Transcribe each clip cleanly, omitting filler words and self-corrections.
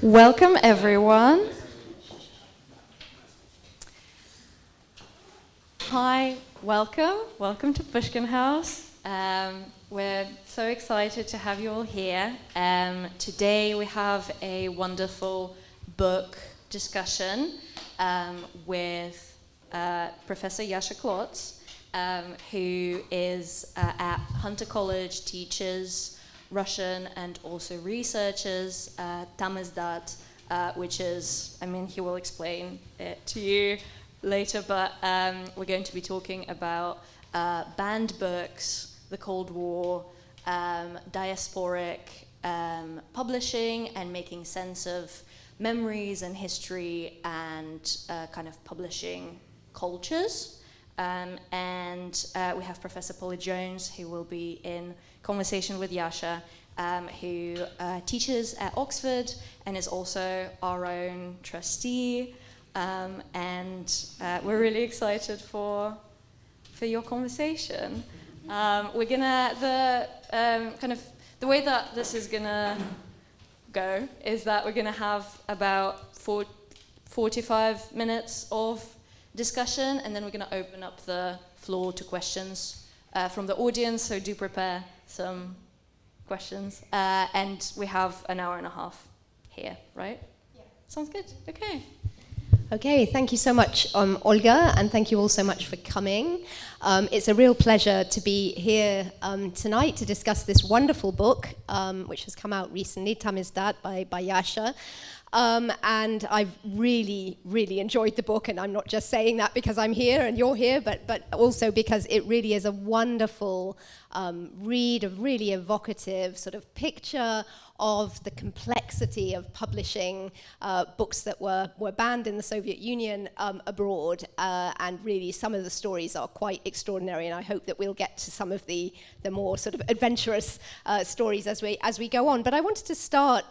Welcome, everyone. Hi, welcome to Pushkin House. We're so excited to have you all here. Today we have a wonderful book discussion with Professor Yasha Klots, who is at Hunter College, teaches Russian and also researches Tamizdat, which is, he will explain it to you later, but we're going to be talking about banned books, the Cold War, diasporic publishing, and making sense of memories and history and kind of publishing cultures. And we have Professor Polly Jones, who will be in conversation with Yasha, who teaches at Oxford and is also our own trustee. And we're really excited for your conversation. We're gonna the way that this is gonna go is that we're gonna have about 45 minutes of discussion, and then we're gonna open up the floor to questions from the audience. So do prepare some questions, and we have an hour and a half here, right? Yeah. Sounds good. Okay. Okay, thank you so much, Olga, and thank you all so much for coming. It's a real pleasure to be here tonight to discuss this wonderful book, which has come out recently, Tamizdat by Yasha. And I've really, really enjoyed the book, and I'm not just saying that because I'm here and you're here, but also because it really is a wonderful read, a really evocative sort of picture of the complexity of publishing books that were banned in the Soviet Union abroad, and really some of the stories are quite extraordinary, and I hope that we'll get to some of the more sort of adventurous stories as we go on. But I wanted to start,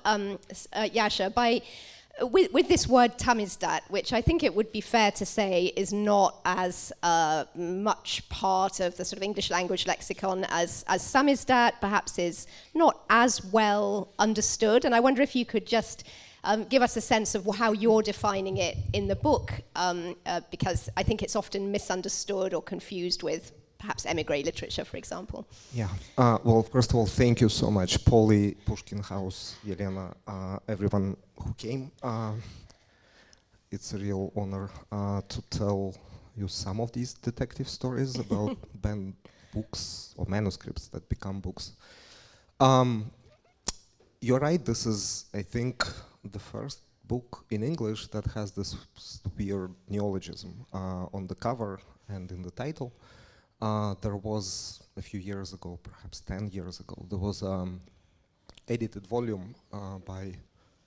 Yasha, with this word Tamizdat, which I think it would be fair to say is not as much part of the sort of English language lexicon as Samizdat, perhaps is not as well understood. And I wonder if you could just give us a sense of how you're defining it in the book, because I think it's often misunderstood or confused with perhaps emigre literature, for example. Yeah. Well, first of all, thank you so much, Polly, Pushkin House, Yelena, everyone who came. It's a real honor to tell you some of these detective stories about banned books or manuscripts that become books. You're right, this is, I think, the first book in English that has this weird neologism on the cover and in the title. There was a few years ago, perhaps 10 years ago, there was an edited volume by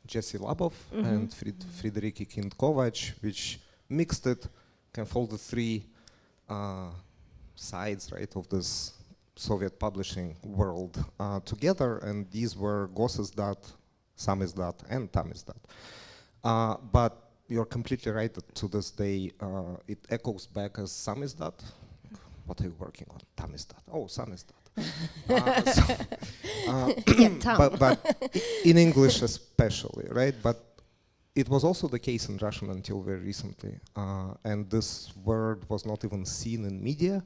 Jesse Labov and Friederike Kind-Kovac, which mixed it, can fold the three sides, right, of this Soviet publishing world together, and these were Gosizdat, Samizdat, and Tamizdat. But you're completely right that to this day it echoes back as Samizdat. What are you working on? Tamizdat. Oh, Samizdat. But in English especially, right? But it was also the case in Russian until very recently. And this word was not even seen in media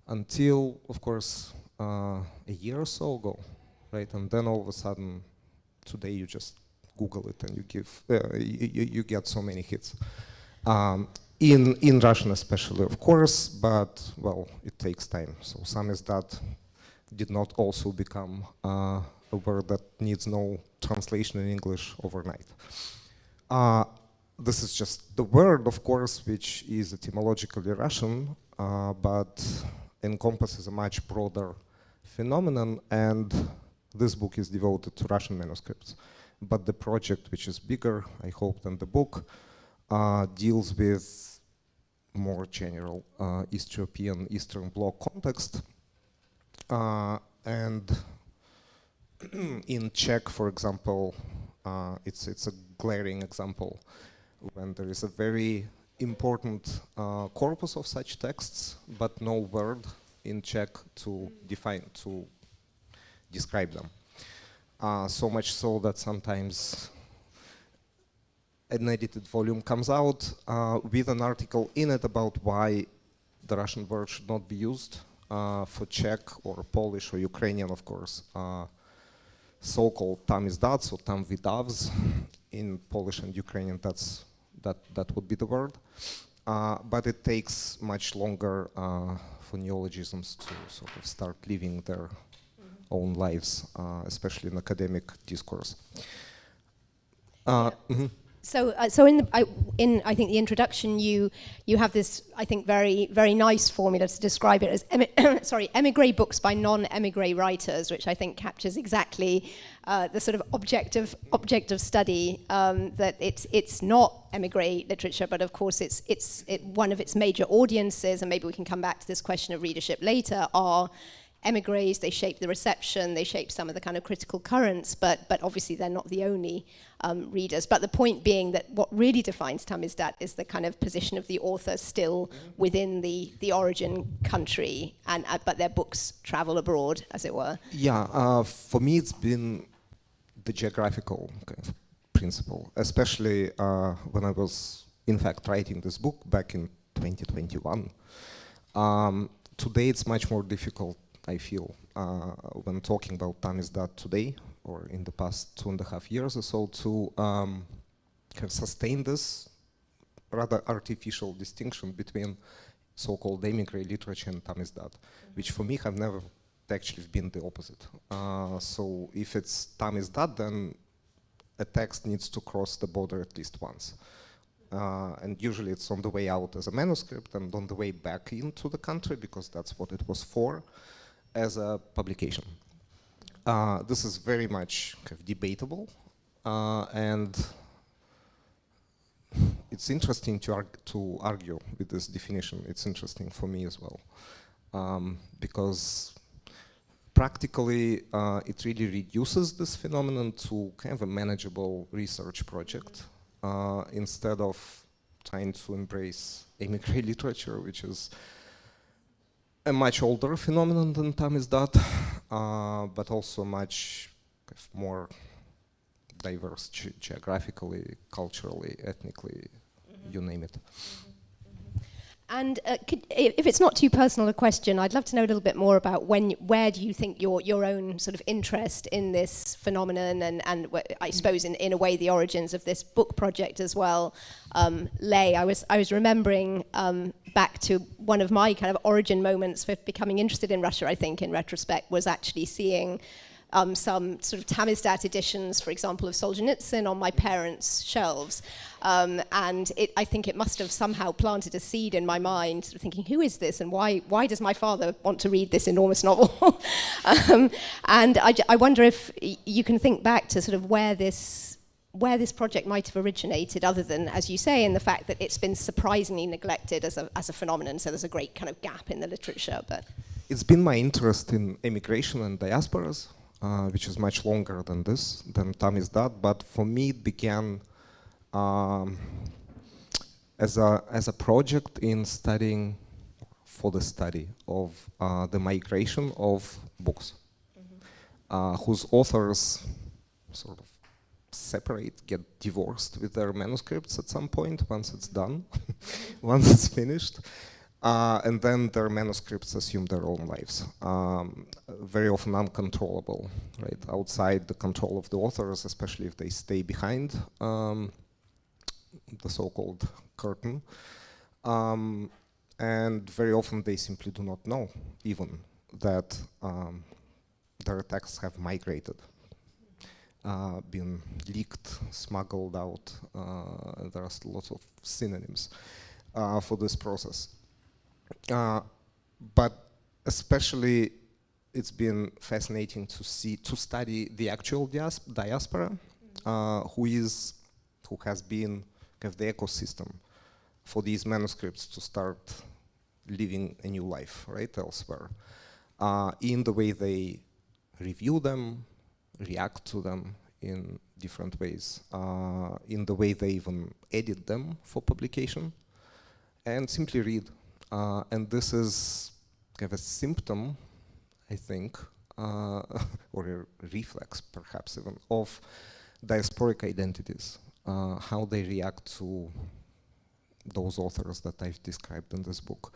until, of course, a year or so ago, right? And then all of a sudden, today you just Google it and you get so many hits. In Russian especially, of course, but, well, it takes time. So Samizdat did not also become a word that needs no translation in English overnight. This is just the word, of course, which is etymologically Russian, but encompasses a much broader phenomenon, and this book is devoted to Russian manuscripts. But the project, which is bigger, I hope, than the book, deals with more general East European, Eastern Bloc context. And in Czech, for example, it's a glaring example when there is a very important corpus of such texts, but no word in Czech to describe them. So much so that sometimes an edited volume comes out with an article in it about why the Russian word should not be used for Czech or Polish or Ukrainian, of course, so-called Tamizdat or Tamvidavs. In Polish and Ukrainian, that would be the word. But it takes much longer for neologisms to sort of start living their own lives, especially in academic discourse. So, in I think the introduction, you have this, I think, very nice formula to describe it as emigre books by non-emigre writers, which I think captures exactly the sort of object of study. That it's not emigre literature, but of course it's one of its major audiences, and maybe we can come back to this question of readership later. Are emigres, they shape the reception, they shape some of the kind of critical currents, but obviously they're not the only readers. But the point being that what really defines Tamizdat is the kind of position of the author still within the origin country, and but their books travel abroad, as it were. Yeah, for me it's been the geographical kind of principle, especially when I was in fact writing this book back in 2021. Today it's much more difficult, I feel, when talking about Tamizdat today, or in the past 2.5 years or so, to kind of sustain this rather artificial distinction between so-called emigre literature and Tamizdat, which for me have never actually been the opposite. So if it's Tamizdat, then a text needs to cross the border at least once. And usually it's on the way out as a manuscript and on the way back into the country, because that's what it was for, as a publication. This is very much kind of debatable, and it's interesting to argue with this definition. It's interesting for me as well, because practically it really reduces this phenomenon to kind of a manageable research project, instead of trying to embrace emigre literature, which is a much older phenomenon than Tamizdat, but also much more diverse geographically, culturally, ethnically, you name it. And if it's not too personal a question, I'd love to know a little bit more about where do you think your own sort of interest in this phenomenon and I suppose in a way the origins of this book project as well lay. I was remembering back to one of my kind of origin moments for becoming interested in Russia, I think, in retrospect, was actually seeing some sort of Tamizdat editions, for example, of Solzhenitsyn on my parents' shelves. And I think it must have somehow planted a seed in my mind, sort of thinking, who is this and why does my father want to read this enormous novel? And I wonder if you can think back to sort of where this project might have originated, other than, as you say, in the fact that it's been surprisingly neglected as a phenomenon, so there's a great kind of gap in the literature. But it's been my interest in emigration and diasporas, which is much longer than Tamizdat, but for me it began as a project in studying, for the study of the migration of books, whose authors sort of get divorced with their manuscripts at some point, once it's done, once it's finished. And then their manuscripts assume their own lives, very often uncontrollable, right? Outside the control of the authors, especially if they stay behind the so-called curtain. And very often they simply do not know even that their texts have migrated, been leaked, smuggled out. There are lots of synonyms for this process. But especially it's been fascinating to study the actual diaspora, who has been kind of the ecosystem for these manuscripts to start living a new life, right, elsewhere, in the way they review them, react to them in different ways, in the way they even edit them for publication, and simply read. And this is kind of a symptom, I think, or a reflex perhaps even, of diasporic identities, how they react to those authors that I've described in this book.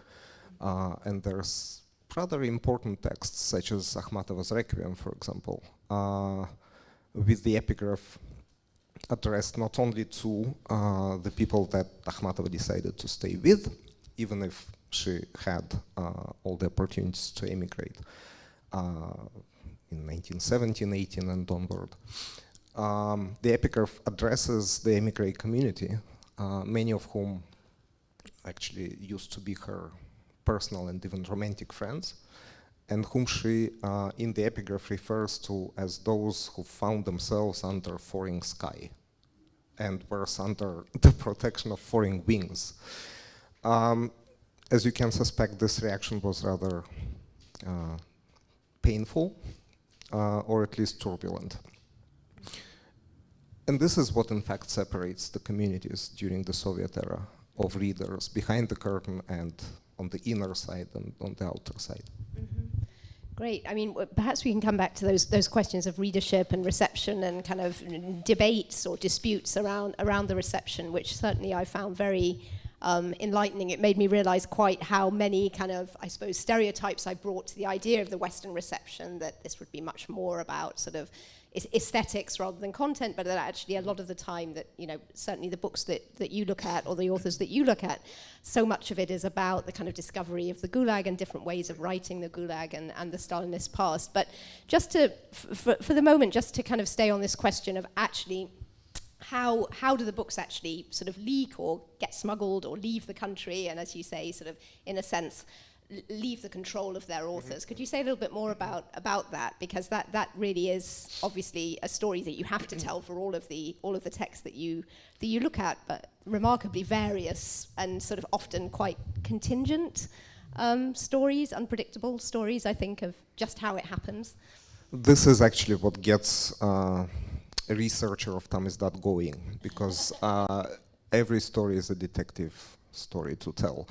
And there's rather important texts, such as Akhmatova's Requiem, for example, with the epigraph addressed not only to the people that Akhmatova decided to stay with, even if she had all the opportunities to emigrate in 1917, 18, and onward. The epigraph addresses the emigre community, many of whom actually used to be her personal and even romantic friends, and whom she, in the epigraph, refers to as those who found themselves under foreign sky and were under the protection of foreign wings. As you can suspect, this reaction was rather painful, or at least turbulent. And this is what in fact separates the communities during the Soviet era of readers behind the curtain and on the inner side and on the outer side. Mm-hmm. Great. I mean, perhaps we can come back to those questions of readership and reception and kind of debates or disputes around the reception, which certainly I found very enlightening. It made me realize quite how many kind of, I suppose, stereotypes I brought to the idea of the Western reception, that this would be much more about sort of aesthetics rather than content, but that actually a lot of the time that, you know, certainly the books that you look at or the authors that you look at, so much of it is about the kind of discovery of the Gulag and different ways of writing the Gulag and the Stalinist past. But just to, for the moment, just to kind of stay on this question of actually how do the books actually sort of leak or get smuggled or leave the country, and as you say, sort of in a sense, leave the control of their authors. Could you say a little bit more about that? Because that really is obviously a story that you have to tell for all of the texts that you look at, but remarkably various and sort of often quite contingent stories, unpredictable stories, I think, of just how it happens. This is actually what gets a researcher of Tamizdat going, because every story is a detective story to tell.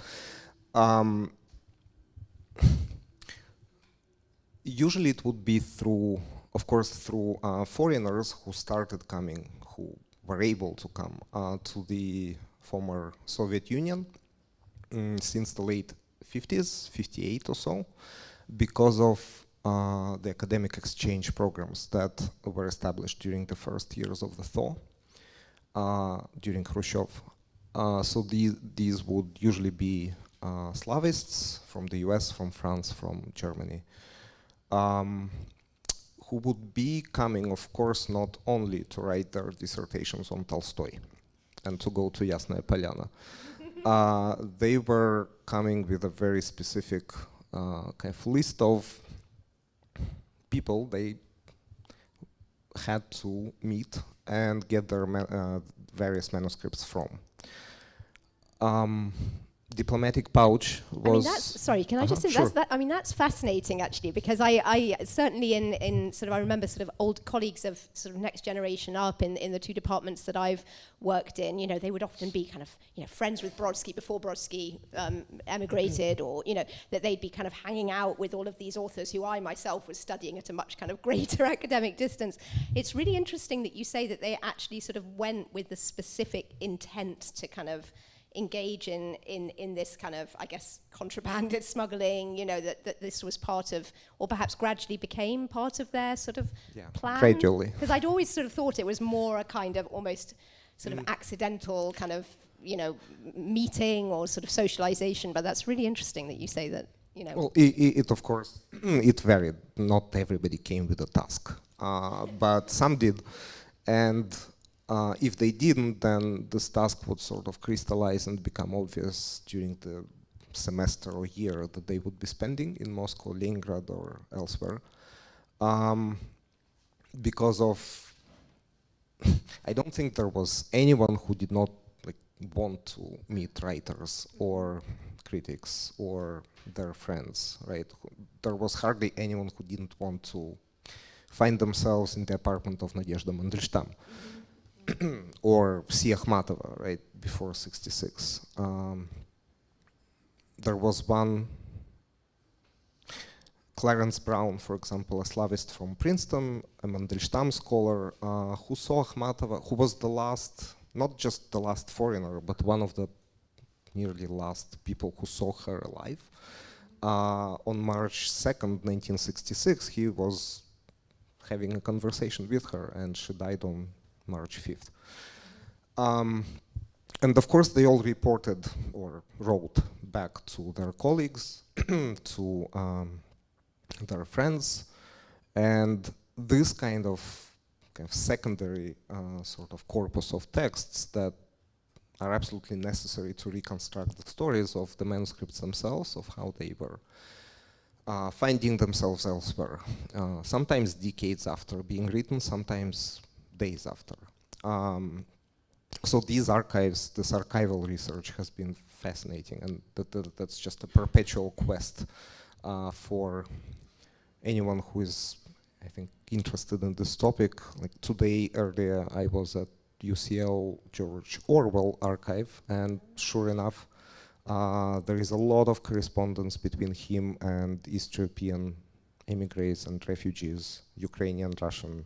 Usually it would be through, of course, through foreigners who started coming, who were able to come to the former Soviet Union since the late 50s, 58 or so, because of the academic exchange programs that were established during the first years of the thaw, during Khrushchev. So these would usually be Slavists from the US, from France, from Germany, who would be coming, of course, not only to write their dissertations on Tolstoy and to go to Yasnaya Polyana. They were coming with a very specific kind of list of people they had to meet and get their various manuscripts from. Diplomatic pouch was... I mean, sorry, can I just say, sure. That's fascinating, actually, because I certainly in sort of, I remember sort of old colleagues of sort of next generation up in the two departments that I've worked in, you know, they would often be kind of, you know, friends with Brodsky before Brodsky emigrated, or, you know, that they'd be kind of hanging out with all of these authors who I myself was studying at a much kind of greater academic distance. It's really interesting that you say that they actually sort of went with the specific intent to kind of engage in this kind of, I guess, contraband smuggling, you know, that this was part of, or perhaps gradually became part of their sort of plan? Gradually. Because I'd always sort of thought it was more a kind of almost sort of accidental kind of, you know, meeting or sort of socialization, but that's really interesting that you say that, you know. Well, it of course, it varied. Not everybody came with a task, but some did. And if they didn't, then this task would sort of crystallize and become obvious during the semester or year that they would be spending in Moscow, Leningrad, or elsewhere. Because of, I don't think there was anyone who did not want to meet writers or critics or their friends, right? There was hardly anyone who didn't want to find themselves in the apartment of Nadezhda Mandelstam. Or C. Akhmatova, right, before 66. There was one, Clarence Brown, for example, a Slavist from Princeton, a Mandelstam scholar, who saw Akhmatova, who was the last not just the last foreigner, but one of the nearly last people who saw her alive. On March 2nd, 1966, he was having a conversation with her, and she died on March 5th. And of course, they all reported or wrote back to their colleagues, to their friends, and this kind of secondary sort of corpus of texts that are absolutely necessary to reconstruct the stories of the manuscripts themselves, of how they were finding themselves elsewhere, sometimes decades after being written, sometimes days after. So these archives, this archival research has been fascinating, and that's just a perpetual quest for anyone who is, I think, interested in this topic. Like today, earlier, I was at UCL George Orwell archive, and sure enough, there is a lot of correspondence between him and East European immigrants and refugees, Ukrainian, Russian,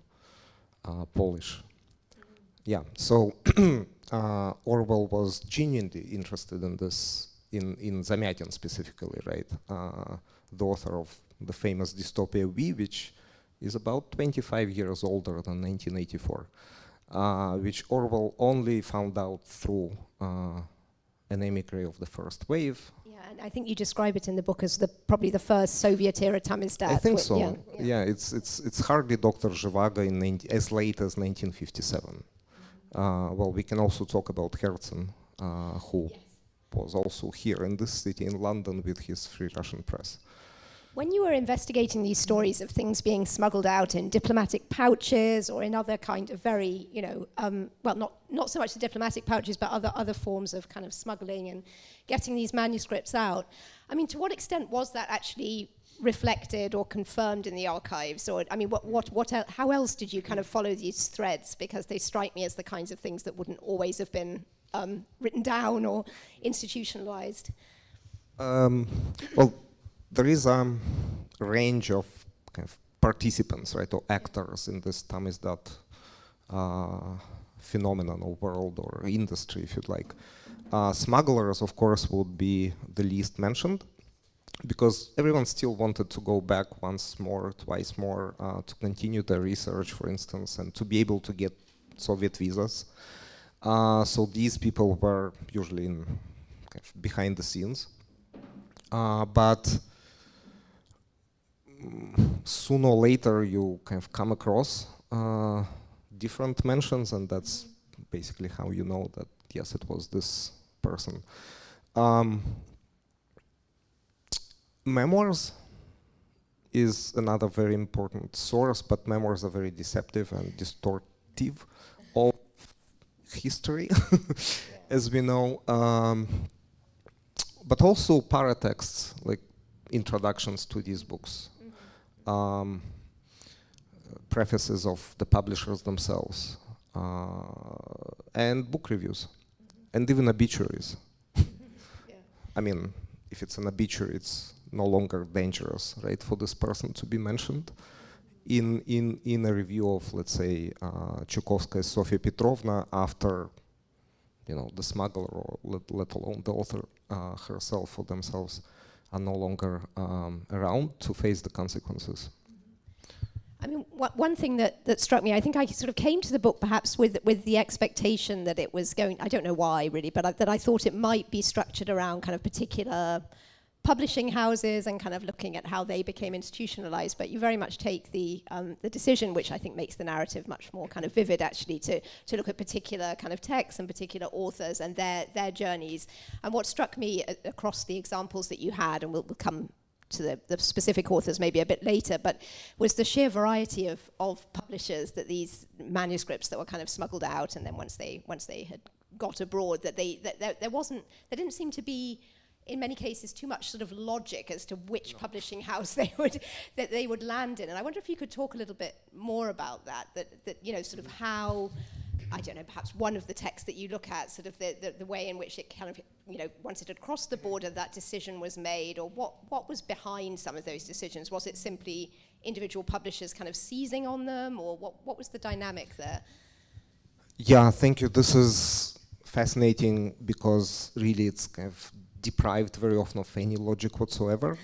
Polish. Yeah, so Orwell was genuinely interested in this, in Zamyatin specifically, right? The author of the famous dystopia V, which is about 25 years older than 1984, which Orwell only found out through an emigre of the first wave. Yeah, and I think you describe it in the book as probably the first Soviet-era Tamizdat. I think so. Yeah, it's hardly Dr. Zhivago as late as 1957. Well, we can also talk about Herzen, who was also here in this city, in London, with his Free Russian Press. When you were investigating these stories of things being smuggled out in diplomatic pouches or in other kind of very, well, not so much the diplomatic pouches, but other forms of kind of smuggling and getting these manuscripts out, I mean, to what extent was that actually reflected or confirmed in the archives? Or, I mean, how else did you kind of follow these threads? Because they strike me as the kinds of things that wouldn't always have been written down or institutionalized. Well, there is a range of kind of participants, right, or actors in this Tamizdat phenomenon or world or industry, if you'd like. Smugglers, of course, would be the least mentioned, because everyone still wanted to go back once more, twice more, to continue their research, for instance, and to be able to get Soviet visas. So these people were usually in kind of behind the scenes. But sooner or later you kind of come across different mentions, and that's basically how you know that, yes, it was this person. Memoirs is another very important source, but memoirs are very deceptive and distortive of history, as we know. But also paratexts, like introductions to these books, prefaces of the publishers themselves, and book reviews, and even obituaries. I mean, if it's an obituary, it's no longer dangerous, right, for this person to be mentioned in a review of, let's say, Chukovskaya's Sofia Petrovna after, the smuggler, or let alone the author herself or themselves, are no longer around to face the consequences. I mean, one thing that struck me, I think I sort of came to the book perhaps with the expectation that it was going, I don't know why really, but that I thought it might be structured around kind of particular publishing houses and kind of looking at how they became institutionalized. But you very much take the decision, which I think makes the narrative much more kind of vivid actually, to look at particular kind of texts and particular authors and their journeys. And what struck me across the examples that you had, and we'll come to the specific authors maybe a bit later, but was the sheer variety of publishers that these manuscripts that were kind of smuggled out, and then once they had got abroad, that there didn't seem to be, in many cases, too much sort of logic as to which publishing house they would land in. And I wonder if you could talk a little bit more about that sort of how, I don't know, perhaps one of the texts that you look at, sort of the way in which it kind of, once it had crossed the border, that decision was made, or what was behind some of those decisions? Was it simply individual publishers kind of seizing on them, or what was the dynamic there? Yeah, thank you. This is fascinating because really it's kind of deprived very often of any logic whatsoever.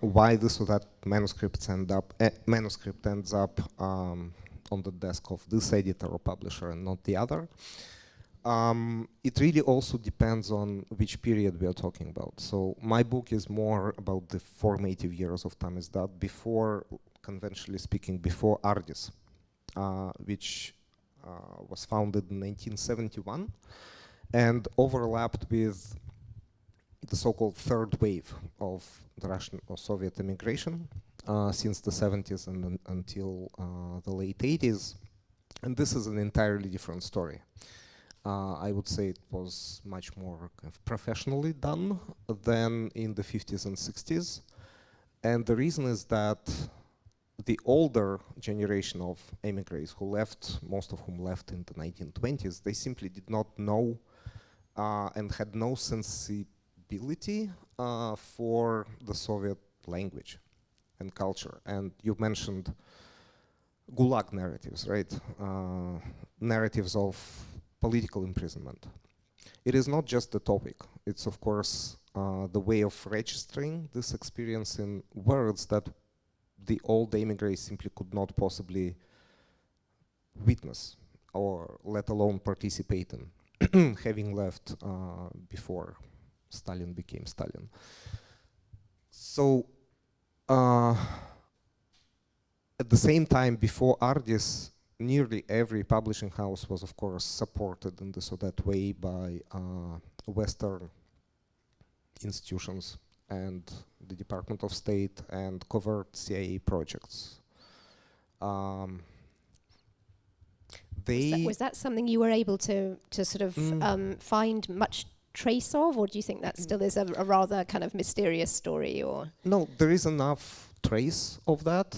Why this or that manuscript ends up on the desk of this editor or publisher and not the other. It really also depends on which period we are talking about. So my book is more about the formative years of Tamizdat before, conventionally speaking, before Ardis, which was founded in 1971 and overlapped with the so-called third wave of the Russian or Soviet immigration since the 70s and until the late 80s. And this is an entirely different story. I would say it was much more kind of professionally done than in the 50s and 60s. And the reason is that the older generation of emigres who left, most of whom left in the 1920s, they simply did not know and had no sensibility for the Soviet language and culture. And you mentioned Gulag narratives, right? Narratives of political imprisonment. It is not just the topic. It's, of course, the way of registering this experience in words that the old emigres simply could not possibly witness or let alone participate in, having left before Stalin became Stalin. So at the same time, before Ardis, nearly every publishing house was, of course, supported in this or that way by Western institutions and the Department of State and covert CIA projects. Was that something you were able to sort of find much trace of, or do you think that still is a rather kind of mysterious story? Or no, there is enough trace of that,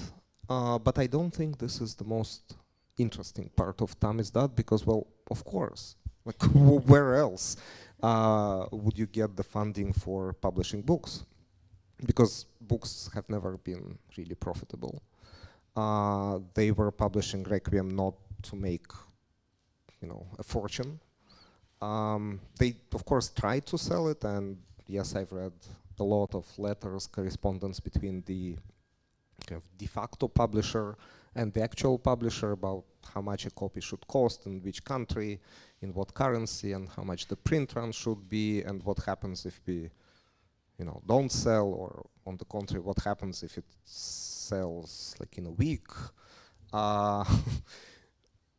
but I don't think this is the most interesting part of Tamizdat because, well, of course, like where else would you get the funding for publishing books? Because books have never been really profitable. They were publishing Requiem not to make, a fortune. They, of course, tried to sell it, and yes, I've read a lot of letters, correspondence between the kind of de facto publisher and the actual publisher about how much a copy should cost, in which country, in what currency, and how much the print run should be, and what happens if we, don't sell, or on the contrary, what happens if it sells like in a week.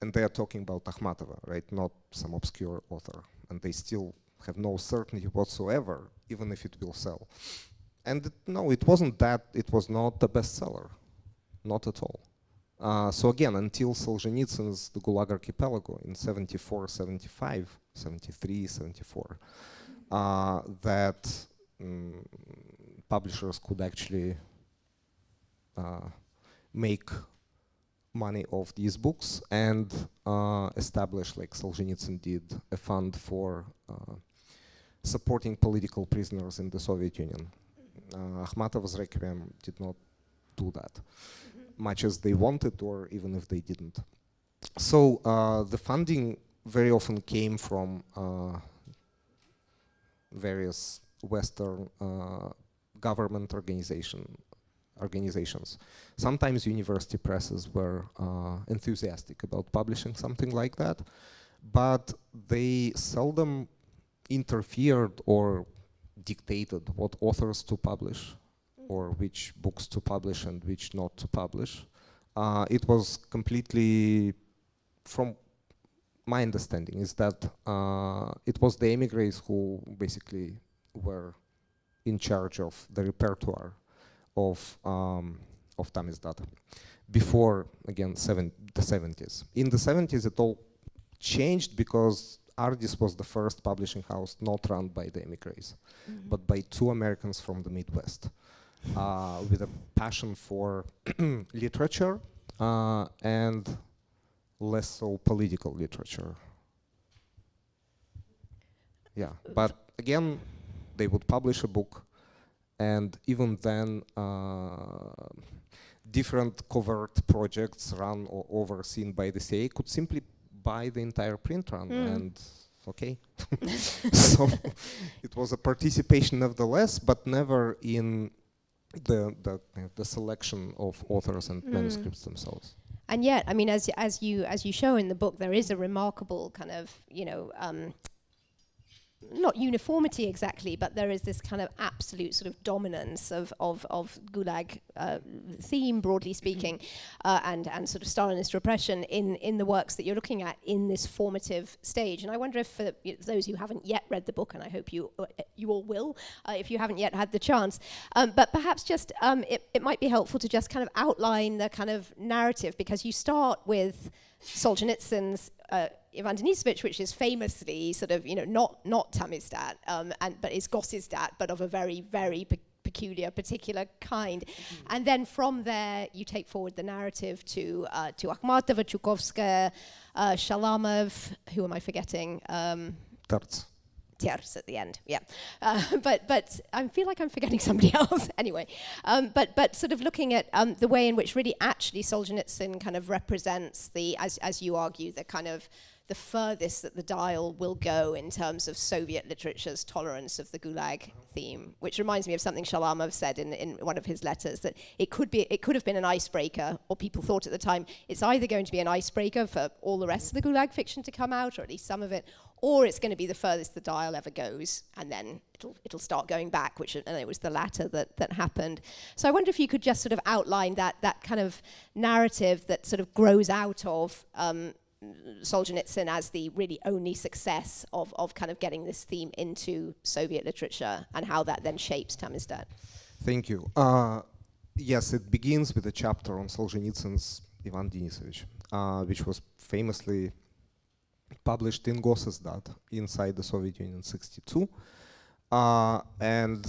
And they are talking about Akhmatova, right? Not some obscure author. And they still have no certainty whatsoever, even if it will sell. And no, it wasn't that, it was not a bestseller, not at all. So again, until Solzhenitsyn's The Gulag Archipelago in 74, 75, 73, 74, that publishers could actually make money of these books and establish, like Solzhenitsyn did, a fund for supporting political prisoners in the Soviet Union. Akhmatov's Requiem did not do that, much as they wanted, or even if they didn't. So the funding very often came from various Western government organizations. Sometimes university presses were enthusiastic about publishing something like that, but they seldom interfered or dictated what authors to publish or which books to publish and which not to publish. It was completely, from my understanding, is that it was the emigres who basically were in charge of the repertoire of Tamizdat before, again, the 70s. In the 70s, it all changed because Ardis was the first publishing house not run by the emigres, but by two Americans from the Midwest with a passion for literature and less so political literature. Yeah, but again, they would publish a book, and even then, different covert projects run or overseen by the CIA could simply buy the entire print run, and okay. So it was a participation nevertheless, but never in the selection of authors and manuscripts themselves. And yet, I mean, as you show in the book, there is a remarkable kind of, not uniformity exactly, but there is this kind of absolute sort of dominance of Gulag theme, broadly speaking, and sort of Stalinist repression in the works that you're looking at in this formative stage. And I wonder if for those who haven't yet read the book, and I hope you all will, if you haven't yet had the chance, but perhaps just it might be helpful to just kind of outline the kind of narrative, because you start with Solzhenitsyn's Ivan Denisovich, which is famously sort of, not Tamizdat, but is Gossizdat, but of a very, very peculiar, particular kind. And then from there, you take forward the narrative to Akhmatova, Chukovskaya, Shalamov, who am I forgetting? Tertz. Tertz at the end, yeah. But I feel like I'm forgetting somebody else anyway. But sort of looking at the way in which really actually Solzhenitsyn kind of represents the, as you argue, the kind of the furthest that the dial will go in terms of Soviet literature's tolerance of the Gulag theme, which reminds me of something Shalamov said in one of his letters, that it could have been an icebreaker, or people thought at the time, it's either going to be an icebreaker for all the rest of the Gulag fiction to come out, or at least some of it, or it's going to be the furthest the dial ever goes, and then it'll start going back, and it was the latter that happened. So I wonder if you could just sort of outline that kind of narrative that sort of grows out of Solzhenitsyn as the really only success of kind of getting this theme into Soviet literature, and how that then shapes Tamizdat. Thank you. Yes, it begins with a chapter on Solzhenitsyn's Ivan Denisovich, which was famously published in Gossizdat inside the Soviet Union in '62. And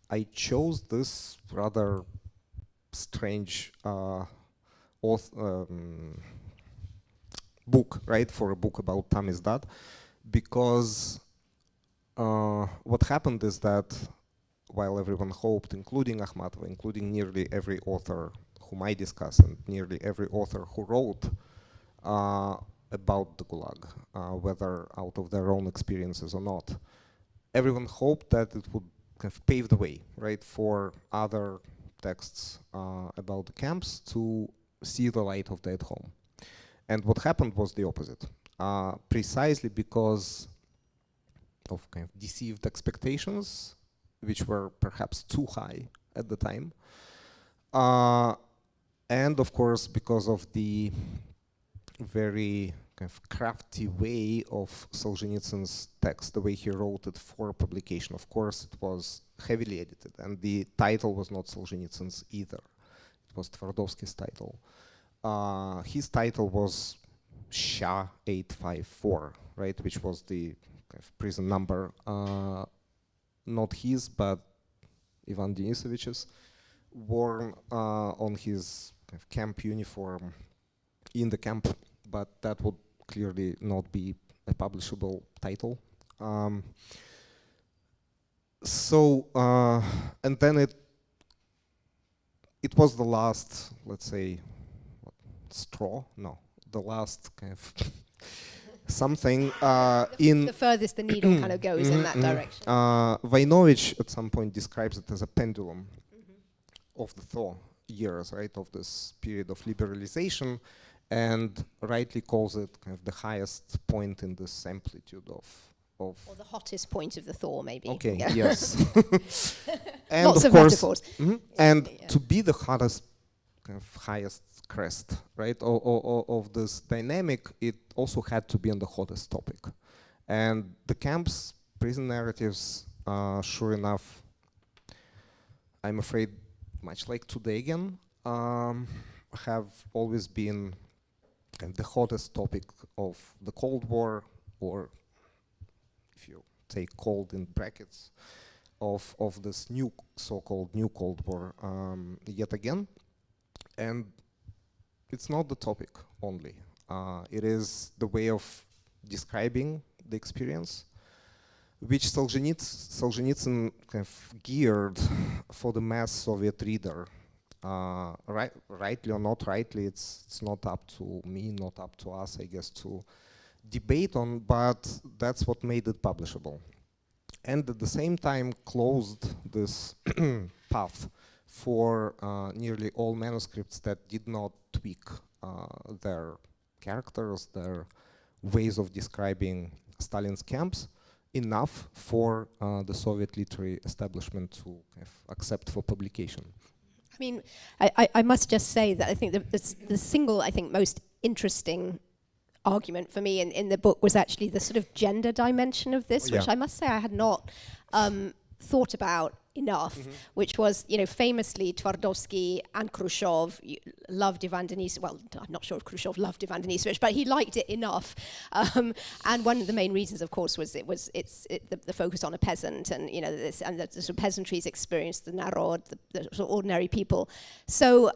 I chose this rather strange book, right, for a book about Tamizdat, because what happened is that while everyone hoped, including Akhmatova, including nearly every author whom I discuss, and nearly every author who wrote about the Gulag, whether out of their own experiences or not, everyone hoped that it would kind of pave the way, right, for other texts about the camps to see the light of day at home. And what happened was the opposite, precisely because of kind of deceived expectations, which were perhaps too high at the time, and of course because of the very kind of crafty way of Solzhenitsyn's text, the way he wrote it for publication. Of course, it was heavily edited, and the title was not Solzhenitsyn's either. It was Tverdovsky's title. His title was SHA 854, right, which was the kind of prison number, not his, but Ivan Denisovich's, worn on his kind of camp uniform in the camp, but that would clearly not be a publishable title. And then it was the last, let's say, straw? No, the last kind of something in... The furthest the needle kind of goes in that direction. Vainovich at some point describes it as a pendulum of the thaw years, right, of this period of liberalization, and rightly calls it kind of the highest point in this amplitude of or the hottest point of the thaw, maybe. Okay, yeah. Yes. And lots of course, metaphors. And to be the hottest, kind of highest crest, right, of this dynamic, it also had to be on the hottest topic. And the camps, prison narratives, sure enough, I'm afraid, much like today again, have always been kind of the hottest topic of the Cold War, or if you take cold in brackets, of this new so-called new Cold War yet again. And it's not the topic only. It is the way of describing the experience, which Solzhenitsyn kind of geared for the mass Soviet reader. Rightly or not rightly, it's not up to me, not up to us, I guess, to debate on, but that's what made it publishable. And at the same time closed this path for nearly all manuscripts that did not tweak their characters, their ways of describing Stalin's camps enough for the Soviet literary establishment to accept for publication. I mean, I must just say that I think the single, I think, most interesting argument for me in the book was actually the sort of gender dimension of this, which I must say I had not thought about enough, which was, you know, famously Twardowski and Khrushchev loved Ivan Denisovich. Well, I'm not sure if Khrushchev loved Ivan Denisovich, but he liked it enough. And one of the main reasons, of course, was the focus on a peasant, and you know, this and the sort of peasantry's experience, the narod, the sort of ordinary people. So.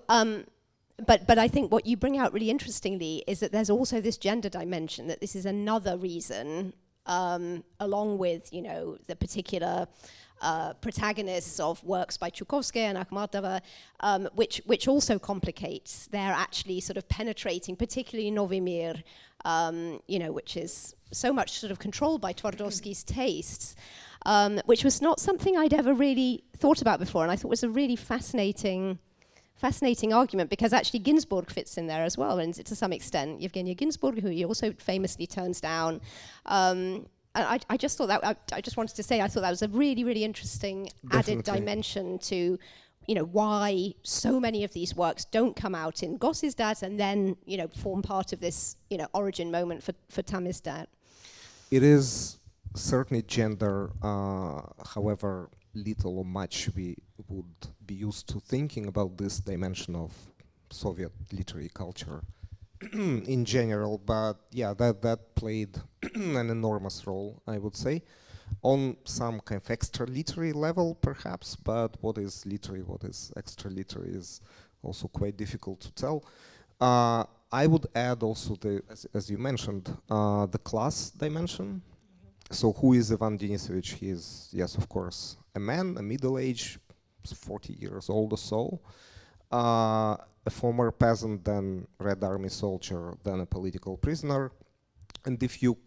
But I think what you bring out really interestingly is that there's also this gender dimension, that this is another reason, along with, you know, the particular protagonists of works by Chukovskaya and Akhmatova, which also complicates their actually sort of penetrating, particularly Novy Mir, you know, which is so much sort of controlled by Twardowski's tastes, which was not something I'd ever really thought about before, and I thought was a really fascinating argument, because actually Ginsburg fits in there as well, and to some extent Yevgenia Ginsburg, who he also famously turns down. And I just thought that, I just wanted to say, I thought that was a really, really interesting added dimension to, you know, why so many of these works don't come out in Gossizdat and then, you know, form part of this, you know, origin moment for Tamizdat. It is certainly gender, however little or much we would be used to thinking about this dimension of Soviet literary culture in general, but yeah, that played an enormous role, I would say, on some kind of extra literary level perhaps, but what is literary, what is extra literary is also quite difficult to tell. I would add also, as you mentioned, the class dimension. So who is Ivan Denisovich? He is, yes, of course, a man, a middle-aged, 40 years old or so, a former peasant, then Red Army soldier, then a political prisoner. And if you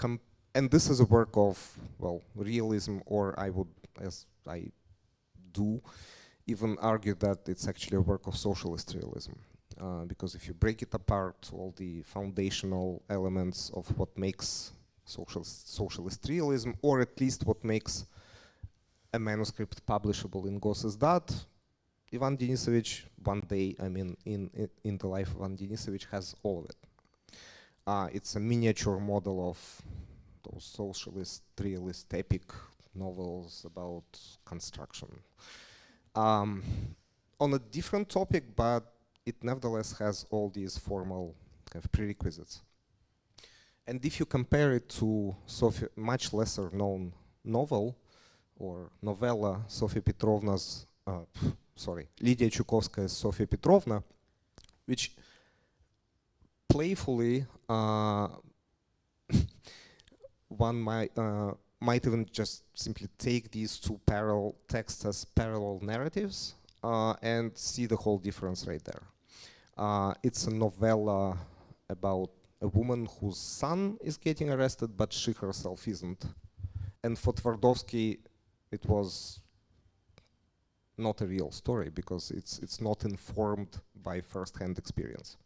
and this is a work of, well, realism, or I would, as I do, even argue that it's actually a work of socialist realism. Because if you break it apart, all the foundational elements of what makes socialist realism, or at least what makes a manuscript publishable in Gossizdat, Ivan Denisovich, one day, I mean, in the life of Ivan Denisovich, has all of it. It's a miniature model of those socialist, realist, epic novels about construction. On a different topic, but it nevertheless has all these formal kind of prerequisites. And if you compare it to Sofia, much lesser known novel or novella, Sofia Petrovna's, Lydia Chukovskaya's Sofia Petrovna, which playfully one might even just simply take these two parallel texts as parallel narratives and see the whole difference right there. It's a novella about a woman whose son is getting arrested, but she herself isn't. And for Twardowski, it was not a real story because it's not informed by first-hand experience.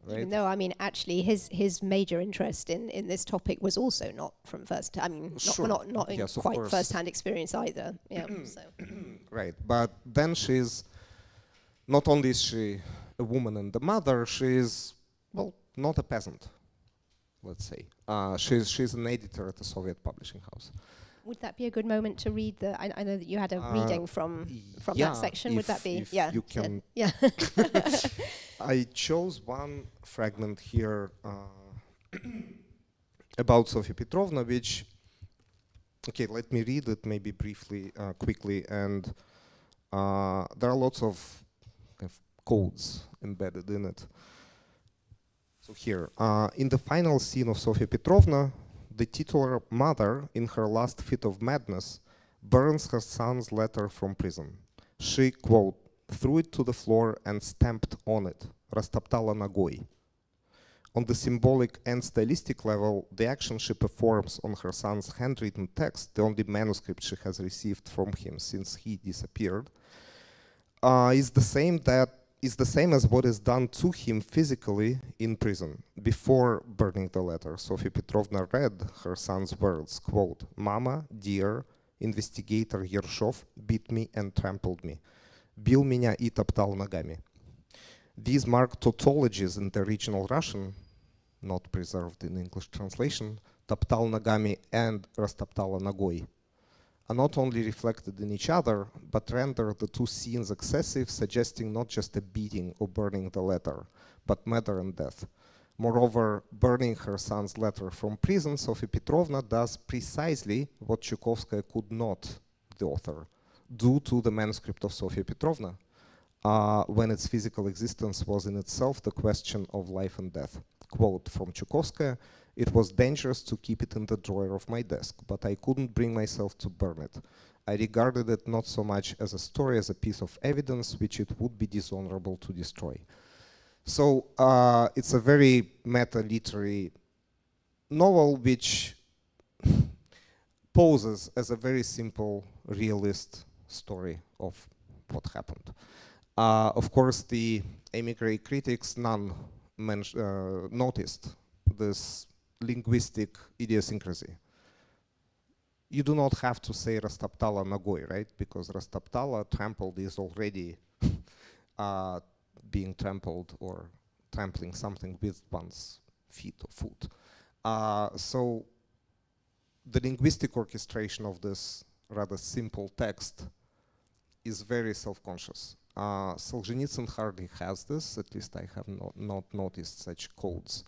Right? Even though, I mean, actually, his major interest in this topic was also not from first. I mean, sure. not yes, in quite first-hand experience either. Yeah. So. Right, but then she's not only is she a woman and a mother, she is, well, not a peasant, let's say. She's an editor at a Soviet publishing house. Would that be a good moment to read the? I know that you had a reading from that section. Would that be? If you can. Yeah. I chose one fragment here about Sofia Petrovna, which. Okay, let me read it maybe briefly, quickly, and there are lots of kind of codes embedded in it. So here, in the final scene of Sofia Petrovna, the titular mother, in her last fit of madness, burns her son's letter from prison. She, quote, threw it to the floor and stamped on it, растоптала ногой. On the symbolic and stylistic level, the action she performs on her son's handwritten text, the only manuscript she has received from him since he disappeared, is the same as what is done to him physically in prison. Before burning the letter, Sofia Petrovna read her son's words, quote, "Mama, dear, investigator Yershov beat me and trampled me. Бил меня и топтал ногами." These mark tautologies in the original Russian, not preserved in English translation, топтал ногами and растоптала ногой, are not only reflected in each other, but render the two scenes excessive, suggesting not just a beating or burning the letter, but murder and death. Moreover, burning her son's letter from prison, Sofia Petrovna does precisely what Chukovskaya could not, the author, do to the manuscript of Sofia Petrovna, when its physical existence was in itself the question of life and death. Quote from Chukovskaya, "It was dangerous to keep it in the drawer of my desk, but I couldn't bring myself to burn it. I regarded it not so much as a story as a piece of evidence which it would be dishonorable to destroy." So it's a very meta-literary novel which poses as a very simple, realist story of what happened. Of course, the emigre critics, none noticed this linguistic idiosyncrasy. You do not have to say растоптала ногой, right? Because растоптала, trampled, is already being trampled or trampling something with one's feet or foot. So the linguistic orchestration of this rather simple text is very self-conscious. Solzhenitsyn hardly has this, at least I have not noticed such codes.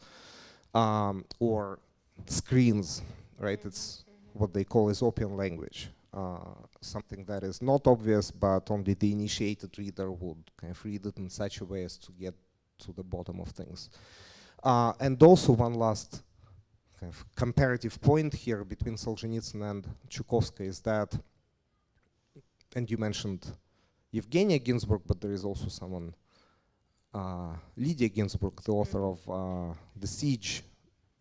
Or screens, right? It's what they call as open language. Something that is not obvious, but only the initiated reader would kind of read it in such a way as to get to the bottom of things. And also one last kind of comparative point here between Solzhenitsyn and Chukovskaya is that, and you mentioned Evgenia Ginsburg, but there is also someone, Lydia Ginsburg, the author of The Siege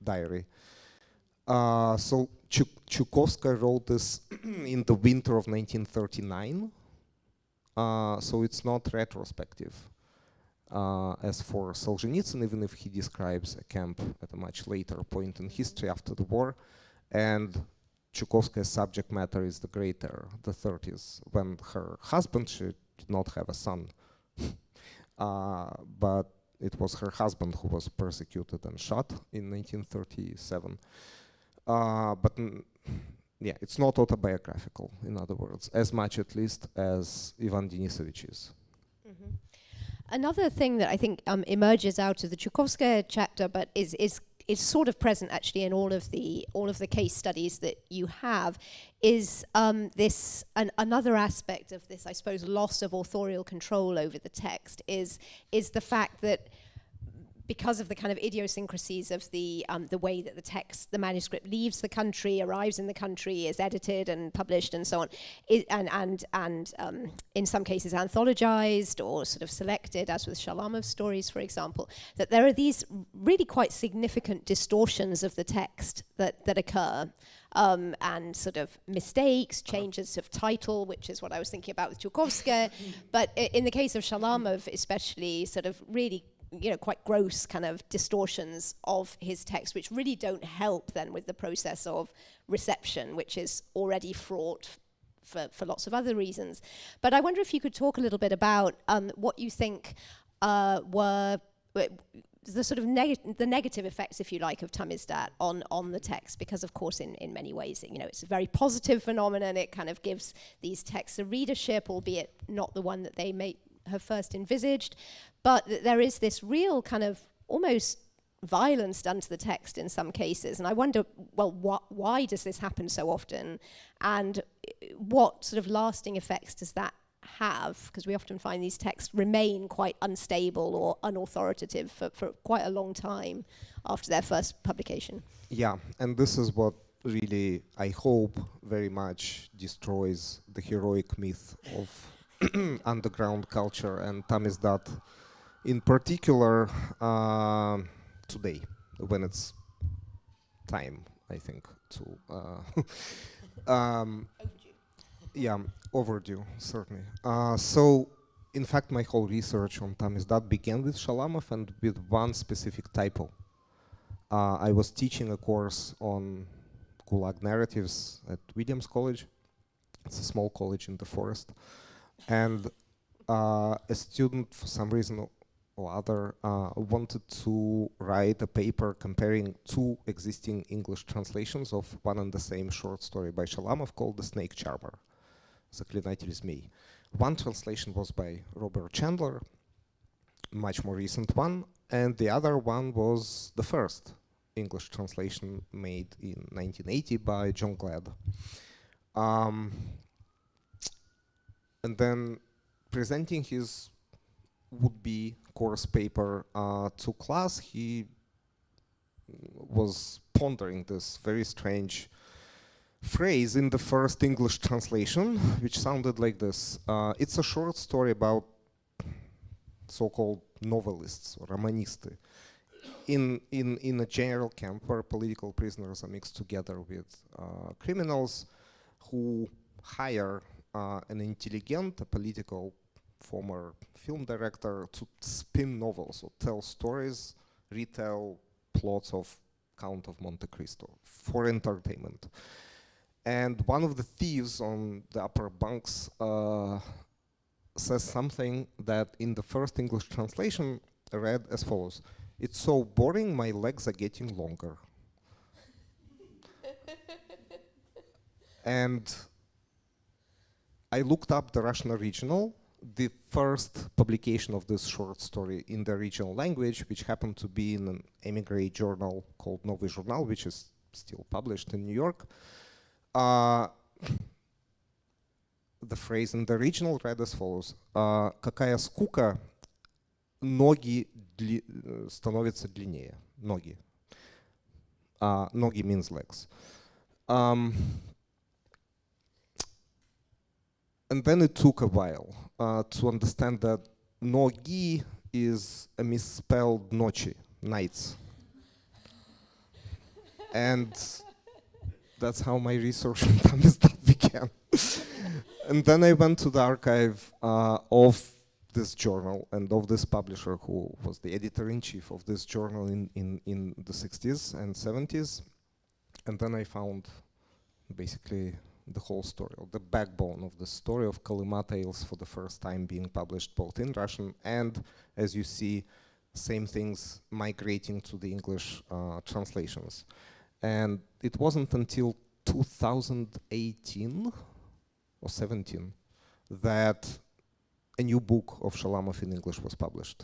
Diary. So Chukovskaya wrote this in the winter of 1939, so it's not retrospective. As for Solzhenitsyn, even if he describes a camp at a much later point in history after the war, and Chukovskaya's subject matter is the greater, the 30s, when her husband, she did not have a son, but it was her husband who was persecuted and shot in 1937. But yeah, it's not autobiographical, in other words, as much at least as Ivan Denisovich is. Mm-hmm. Another thing that I think emerges out of the Chukovskaya chapter, but is sort of present actually in all of the case studies that you have, is another aspect of this, I suppose, loss of authorial control over the text is the fact that, because of the kind of idiosyncrasies of the way that the manuscript leaves the country, arrives in the country, is edited and published and so on, and in some cases anthologized or sort of selected, as with Shalamov's stories, for example, that there are these really quite significant distortions of the text that occur. And sort of mistakes, changes of title, which is what I was thinking about with Chukovskaya. But in the case of Shalamov, especially, sort of really, quite gross kind of distortions of his text, which really don't help then with the process of reception, which is already fraught for lots of other reasons. But I wonder if you could talk a little bit about what you think were the sort of the negative effects, if you like, of Tamizdat on the text, because of course in many ways, it's a very positive phenomenon. It kind of gives these texts a readership, albeit not the one that they may have first envisaged. But there is this real kind of almost violence done to the text in some cases. And I wonder, well, why does this happen so often? And what sort of lasting effects does that have? Because we often find these texts remain quite unstable or unauthoritative for quite a long time after their first publication. Yeah, and this is what really, I hope, very much destroys the heroic myth of underground culture and Tamizdat in particular today. when it's time, I think, to yeah, overdue, certainly. So, in fact, my whole research on Tamizdat began with Shalamov and with one specific typo. I was teaching a course on Gulag narratives at Williams College. It's a small college in the forest. And a student, for some reason or other, wanted to write a paper comparing two existing English translations of one and the same short story by Shalamov called The Snake Charmer, Заклинатель Змей. One translation was by Robert Chandler, much more recent one, and the other one was the first English translation made in 1980 by John Glad. And then presenting his would-be course paper to class, he was pondering this very strange phrase in the first English translation, which sounded like this. It's a short story about so-called novelists or romanisты in a general camp where political prisoners are mixed together with criminals who hire an intelligent, a political former film director to spin novels or tell stories, retell plots of Count of Monte Cristo for entertainment. And one of the thieves on the upper bunks says something that in the first English translation read as follows: "It's so boring, my legs are getting longer." And I looked up the Russian original, the first publication of this short story in the original language, which happened to be in an emigre journal called Novy Journal, which is still published in New York. The phrase in the original read as follows: "Какая скука, ноги становятся длиннее." Ноги. Ноги means legs. And then it took a while to understand that ноги is a misspelled ночи, nights. And that's how my research on Tamizdat began. And then I went to the archive of this journal and of this publisher who was the editor-in-chief of this journal in the 60s and 70s. And then I found basically the whole story, or the backbone of the story of Kolyma Tales for the first time being published both in Russian and, as you see, same things migrating to the English translations. And it wasn't until 2018 or 17 that a new book of Shalamov in English was published.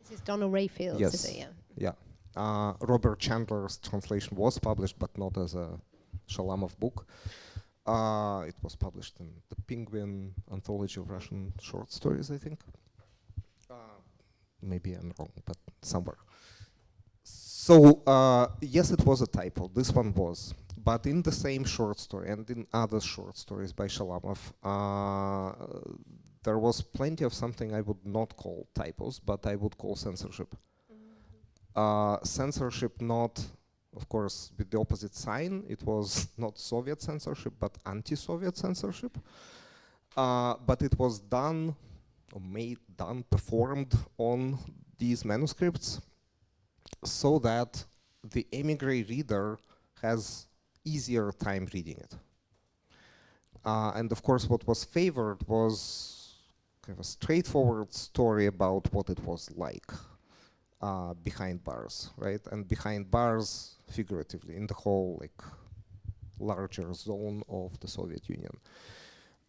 This is Donald Rayfield's, yes. is it? Yeah. Robert Chandler's translation was published, but not as a Shalamov book. It was published in the Penguin Anthology of Russian Short Stories, I think. Maybe I'm wrong, but somewhere. So, yes, it was a typo. This one was. But in the same short story and in other short stories by Shalamov, there was plenty of something I would not call typos, but I would call censorship. Censorship not, of course, with the opposite sign. It was not Soviet censorship, but anti-Soviet censorship. But it was done, or performed on these manuscripts so that the emigre reader has easier time reading it. And of course, what was favored was kind of a straightforward story about what it was like behind bars, right? And behind bars, figuratively, in the whole like larger zone of the Soviet Union.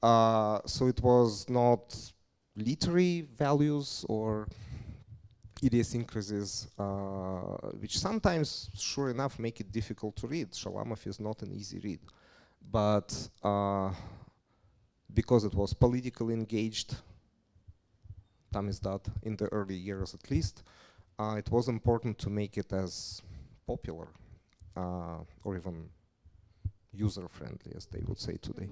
So it was not literary values or idiosyncrasies, which sometimes, sure enough, make it difficult to read. Shalamov is not an easy read. But because it was politically engaged, Tamizdat, in the early years at least, it was important to make it as popular or even user-friendly, as they would say today.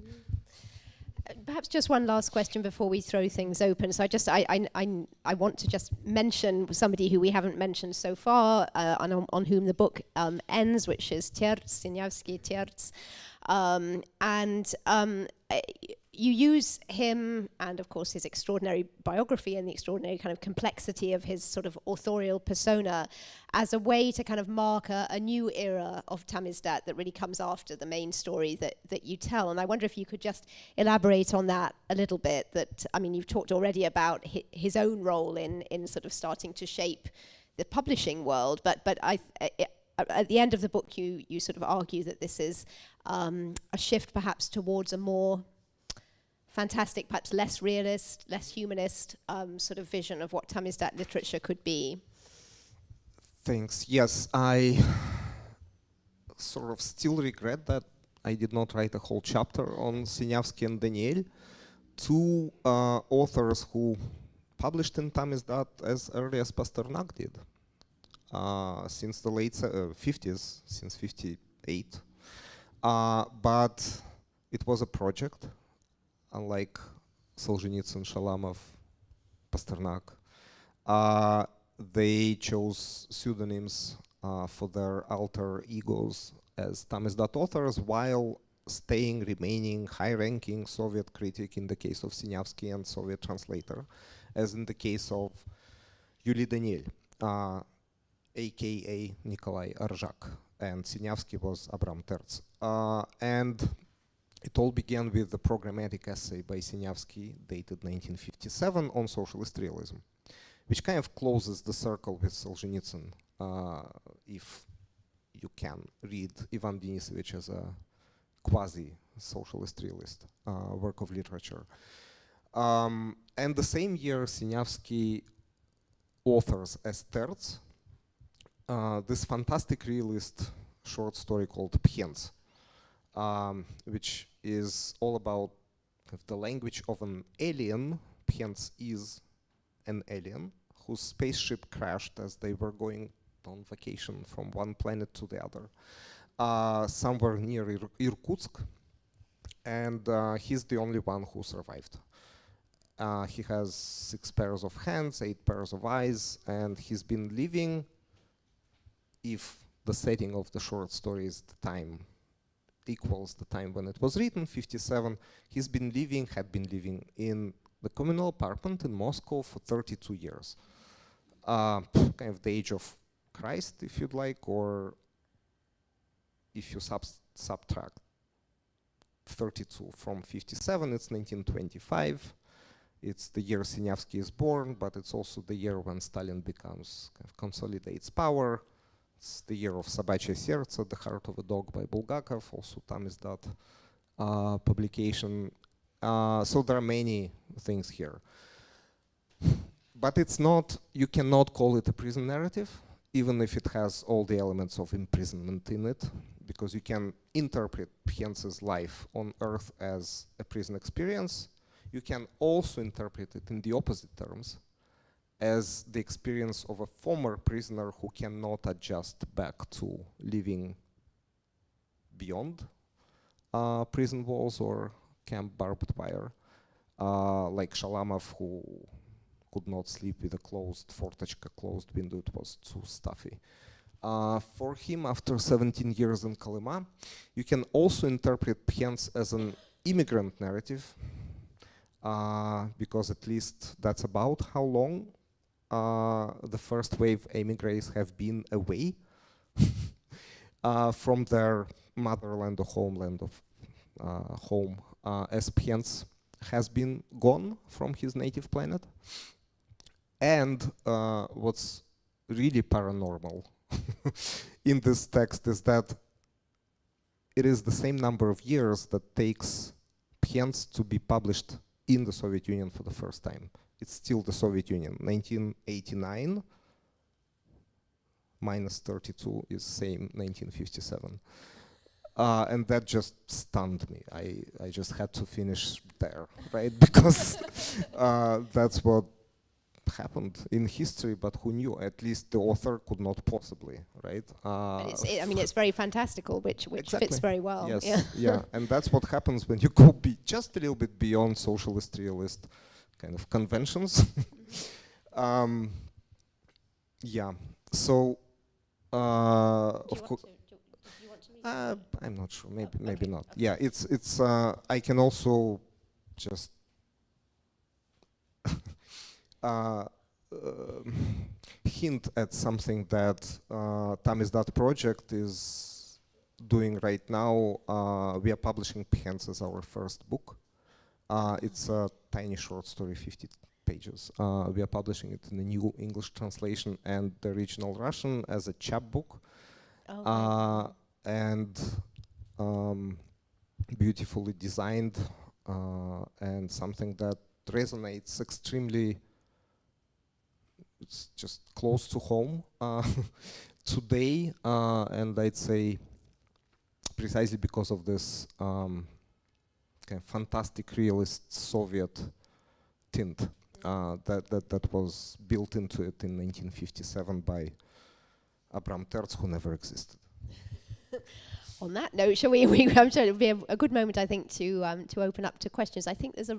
Perhaps just one last question before we throw things open. So I want to just mention somebody who we haven't mentioned so far, on whom the book ends, which is Tertz, Sinyavsky, Tertz. You use him and, of course, his extraordinary biography and the extraordinary kind of complexity of his sort of authorial persona as a way to kind of mark a new era of Tamizdat that really comes after the main story that you tell. And I wonder if you could just elaborate on that a little bit. That, I mean, you've talked already about his own role in sort of starting to shape the publishing world, but at the end of the book, you sort of argue that this is a shift perhaps towards a more fantastic, perhaps less realist, less humanist sort of vision of what Tamizdat literature could be. Thanks. Yes, I sort of still regret that I did not write a whole chapter on Sinyavsky and Daniel, two authors who published in Tamizdat as early as Pasternak did, since the late 50s, since 58. But it was a project. Unlike Solzhenitsyn, Shalamov, Pasternak, they chose pseudonyms for their alter egos as Tamizdat authors while remaining high-ranking Soviet critic in the case of Sinyavsky and Soviet translator, as in the case of Yuli Daniel, aka Nikolai Arzhak, and Sinyavsky was Abram Tertz. And it all began with a programmatic essay by Sinyavsky dated 1957 on socialist realism, which kind of closes the circle with Solzhenitsyn, if you can read Ivan Denisovich as a quasi-socialist realist work of literature. And the same year, Sinyavsky authors as Tertz this fantastic realist short story called Pchens, which is all about the language of an alien. Pchens is an alien whose spaceship crashed as they were going on vacation from one planet to the other, somewhere near Irkutsk, and he's the only one who survived. He has 6 pairs of hands, 8 pairs of eyes, and he's been living, if the setting of the short story is the time equals the time when it was written, 57, had been living in the communal apartment in Moscow for 32 years. Kind of the age of Christ, if you'd like, or if you subtract 32 from 57, it's 1925. It's the year Sinyavsky is born, but it's also the year when Stalin consolidates power. It's the year of Собачье сердце, The Heart of a Dog by Bulgakov, also Tamizdat publication. So there are many things here. But it's not, you cannot call it a prison narrative, even if it has all the elements of imprisonment in it, because you can interpret Pchens's life on Earth as a prison experience. You can also interpret it in the opposite terms, as the experience of a former prisoner who cannot adjust back to living beyond prison walls or camp barbed wire, like Shalamov, who could not sleep with a closed window, it was too stuffy. For him, after 17 years in Kolyma, you can also interpret Pchens as an immigrant narrative, because at least that's about how long the first wave emigres have been away from their motherland or homeland of home, as Pchens has been gone from his native planet. And what's really paranormal in this text is that it is the same number of years that takes Pchens to be published in the Soviet Union for the first time. It's still the Soviet Union. 1989 minus 32 is same 1957. And that just stunned me. I just had to finish there, right? Because that's what happened in history, but who knew? At least the author could not possibly, right? I mean, it's very fantastical, which exactly. fits very well. Yes, yeah. yeah, and that's what happens when you go just a little bit beyond socialist, realist kind of conventions. Yeah, so of course. I'm not sure. Maybe not. Okay. Yeah, it's. I can also just hint at something that Tamizdat project is doing right now. We are publishing Pens as our first book. It's a tiny short story, 50 pages. We are publishing it in a new English translation and the original Russian as a chapbook. Okay. And beautifully designed and something that resonates extremely, it's just close to home today, and I'd say precisely because of this kind of fantastic realist Soviet tint that was built into it in 1957 by Abram Tertz, who never existed. On that note, shall we? I'm sure it'll be a good moment, I think, to open up to questions. I think there's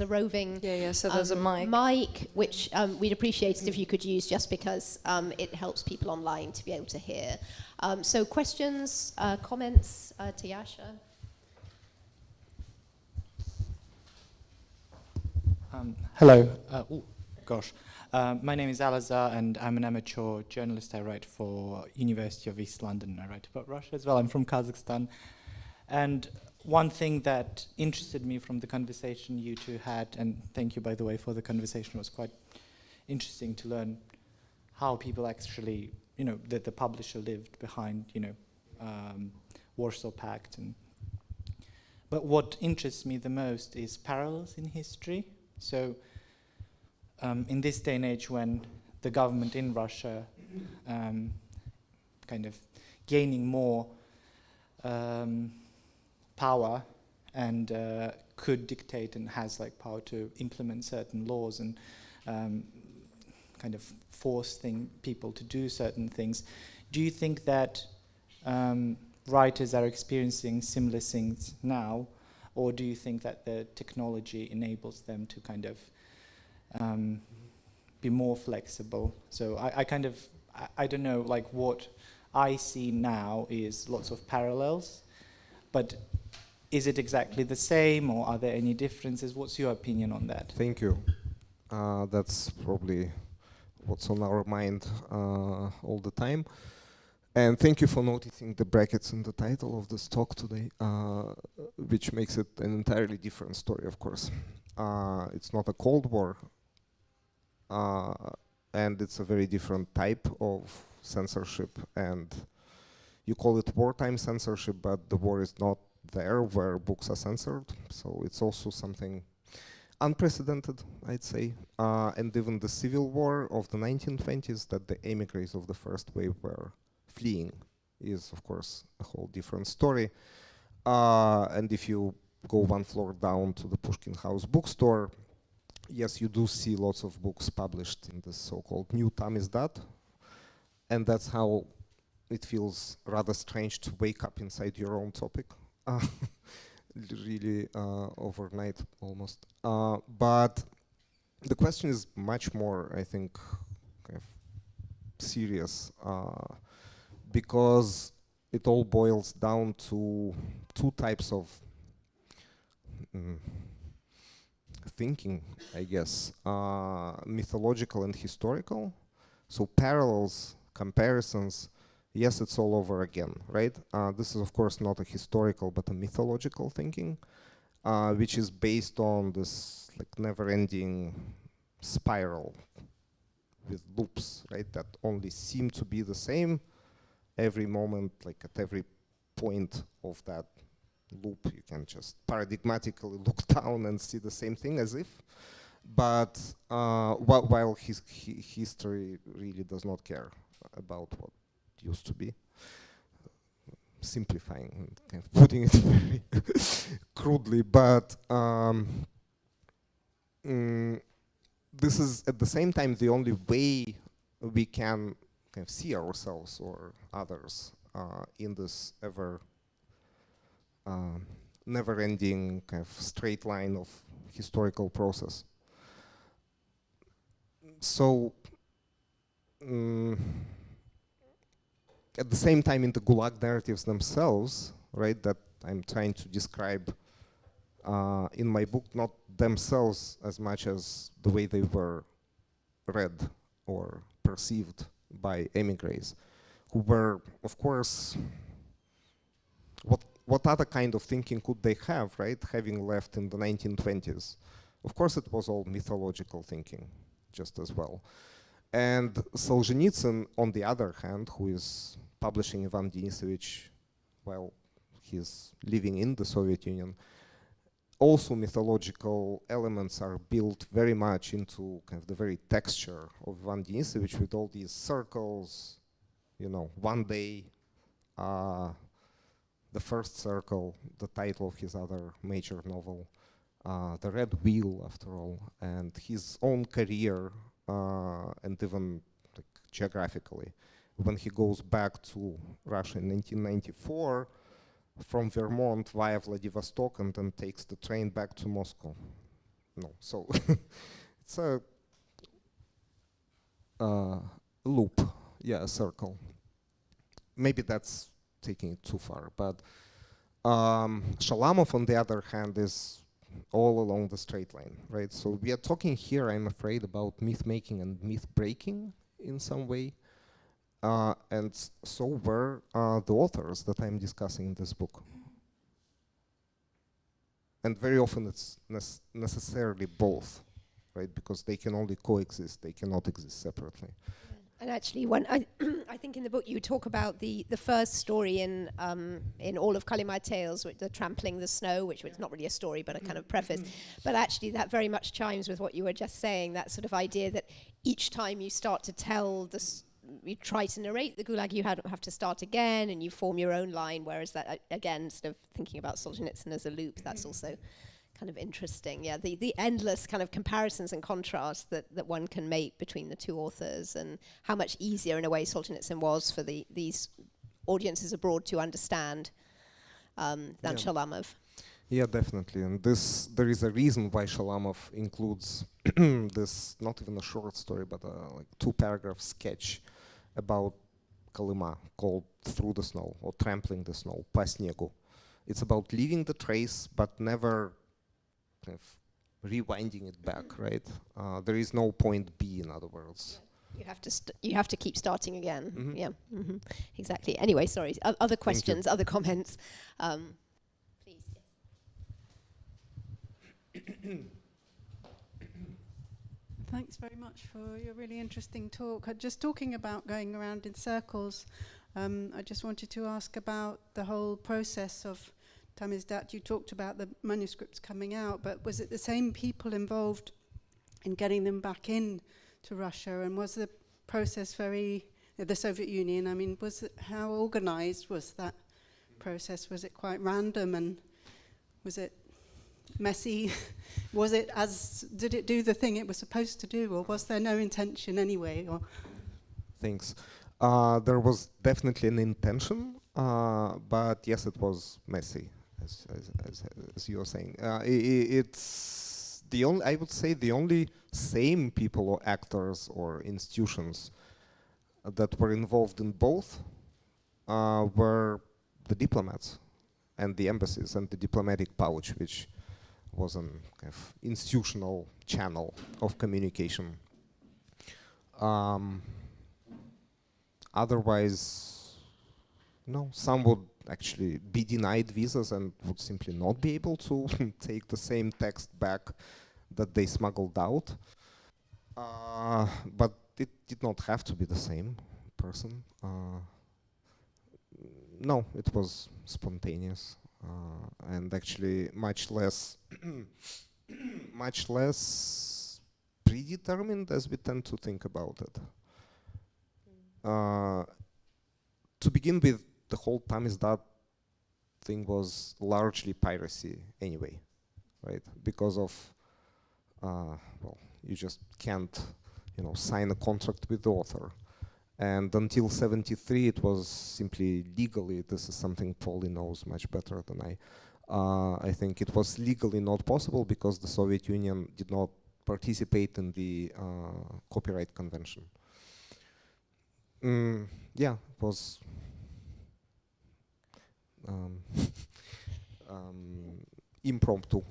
a roving So there's a mic which we'd appreciate it if you could use, just because it helps people online to be able to hear. So questions, comments to Yasha. Hello. My name is Alazar, and I'm an amateur journalist. I write for University of East London. I write about Russia as well. I'm from Kazakhstan. And one thing that interested me from the conversation you two had, and thank you, by the way, for the conversation, it was quite interesting to learn how people actually, that the publisher lived behind, Warsaw Pact. But what interests me the most is parallels in history. So in this day and age when the government in Russia kind of gaining more power and could dictate and has power to implement certain laws and kind of force people to do certain things, do you think that writers are experiencing similar things now, or do you think that the technology enables them to kind of be more flexible? So I don't know, what I see now is lots of parallels, but is it exactly the same, or are there any differences? What's your opinion on that? Thank you. That's probably what's on our mind all the time. And thank you for noticing the brackets in the title of this talk today, which makes it an entirely different story, of course. It's not a Cold War, and it's a very different type of censorship, and you call it wartime censorship, but the war is not there where books are censored, so it's also something unprecedented, I'd say. And even the civil war of the 1920s that the emigres of the first wave were fleeing is, of course, a whole different story. And if you go one floor down to the Pushkin House bookstore, yes, you do see lots of books published in this so-called new Tamizdat, and that's how it feels rather strange to wake up inside your own topic, really overnight almost. But the question is much more, I think, kind of serious, because it all boils down to two types of thinking, I guess, mythological and historical. So parallels, comparisons, yes, it's all over again, right? This is, of course, not a historical, but a mythological thinking, which is based on this never-ending spiral with loops, right, that only seem to be the same every moment, at every point of that loop, you can just paradigmatically look down and see the same thing as if. But while history really does not care about what used to be, simplifying and kind of putting it very this is at the same time the only way we can kind of see ourselves or others in this ever never-ending kind of straight line of historical process. So at the same time, in the Gulag narratives themselves, right, that I'm trying to describe in my book, not themselves as much as the way they were read or perceived by emigres, who were, of course, what other kind of thinking could they have, right, having left in the 1920s? Of course, it was all mythological thinking, just as well. And Solzhenitsyn, on the other hand, who is publishing Ivan Denisovich while he's living in the Soviet Union, also mythological elements are built very much into kind of the very texture of Ivan Denisovich, with all these circles, you know, one day, the first circle, the title of his other major novel, The Red Wheel, after all, and his own career, and even like, geographically. When he goes back to Russia in 1994, from Vermont via Vladivostok, and then takes the train back to Moscow. No, so it's a loop, yeah, a circle. Maybe that's taking it too far, but Shalamov, on the other hand, is all along the straight line, right? So we are talking here, I'm afraid, about myth-making and myth-breaking in some way. And so were the authors that I'm discussing in this book. And very often it's necessarily both, right? Because they can only coexist, they cannot exist separately. And actually, when I think in the book you talk about the first story in all of Kalimai Tales, with the trampling the snow, which was not really a story but a kind of preface. But actually, that very much chimes with what you were just saying. That sort of idea that each time you start to tell this, you try to narrate the Gulag, you have to start again, and you form your own line. Whereas that again, sort of thinking about Solzhenitsyn as a loop, that's also kind of interesting. Yeah, the endless kind of comparisons and contrasts that one can make between the two authors, and how much easier in a way Solzhenitsyn was for these audiences abroad to understand than Shalamov. Yeah, definitely. And there is a reason why Shalamov includes this, not even a short story, but a like 2-paragraph sketch about Kolyma called Through the Snow, or Trampling the Snow, По снегу. It's about leaving the trace, but never kind of rewinding it back, right? There is no point B, in other words. You have to keep starting again. Yeah, exactly. Anyway, sorry. Other questions, other comments. Please. Yes. Thanks very much for your really interesting talk. Just talking about going around in circles, I just wanted to ask about the whole process of Tamizdat. You talked about the manuscripts coming out, but was it the same people involved in getting them back in to Russia? And was the process the Soviet Union, I mean, how organized was that process? Was it quite random, and was it messy? Did it do the thing it was supposed to do, or was there no intention anyway? Thanks. There was definitely an intention, but yes, it was messy, as you were saying. It's the only, I would say, the only same people or actors or institutions that were involved in both were the diplomats and the embassies and the diplomatic pouch, which was an kind of institutional channel of communication. Otherwise, no, some would actually be denied visas and would simply not be able to take the same text back that they smuggled out. But it did not have to be the same person. No, it was spontaneous. And actually much less predetermined as we tend to think about it. To begin with, the whole Tamizdat thing was largely piracy anyway, right? Because of, well, You just can't, sign a contract with the author. And until 73, it was simply legally, this is something Polly knows much better than I think it was legally not possible because the Soviet Union did not participate in the copyright convention. Yeah, it was impromptu.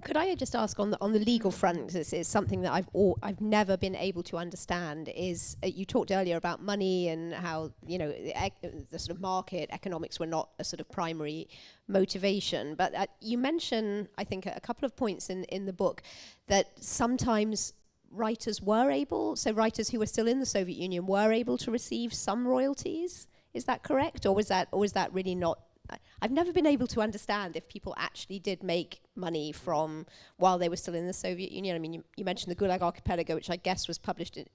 Could I just ask on the legal front? This is something that I've never been able to understand. Is you talked earlier about money and how the sort of market economics were not a sort of primary motivation, but you mention, I think, a couple of points in the book that sometimes writers were able, so writers who were still in the Soviet Union were able to receive some royalties. Is that correct, or was that really not? I've never been able to understand if people actually did make money from while they were still in the Soviet Union. I mean, you mentioned the Gulag Archipelago, which I guess was published in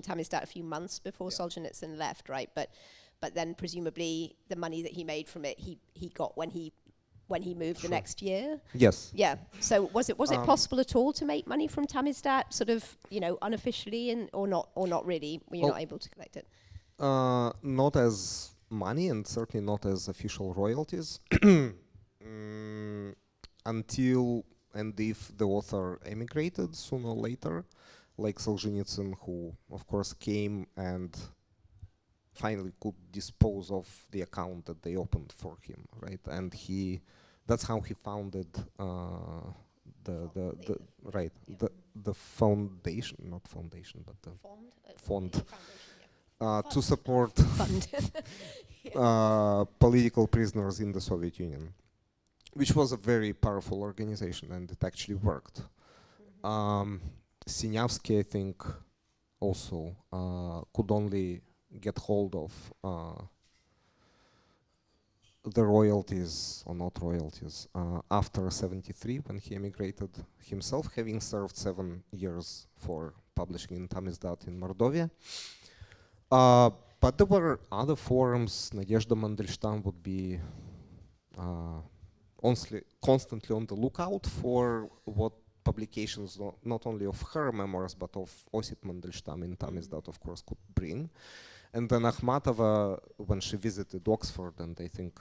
Tamizdat a few months before Solzhenitsyn left, right? But then presumably the money that he made from it, he got when he moved the next year. Yes. Yeah. So was it possible at all to make money from Tamizdat, sort of unofficially, or not really? Were you not able to collect it? Not as money, and certainly not as official royalties, until and if the author emigrated sooner or later, like Solzhenitsyn, who of course came and finally could dispose of the account that they opened for him, right? And that's how he founded the foundation, not foundation, but the fund. To support political prisoners in the Soviet Union, which was a very powerful organization, and it actually worked. Sinyavsky, I think, also could only get hold of the royalties, or not royalties, after 73, when he emigrated himself, having served 7 years for publishing in Tamizdat in Mordovia. But there were other forums. Nadezhda Mandelstam would be constantly on the lookout for what publications, not only of her memoirs, but of Osip Mandelstam in Tamizdat, of course, could bring. And then Akhmatova, when she visited Oxford, and I think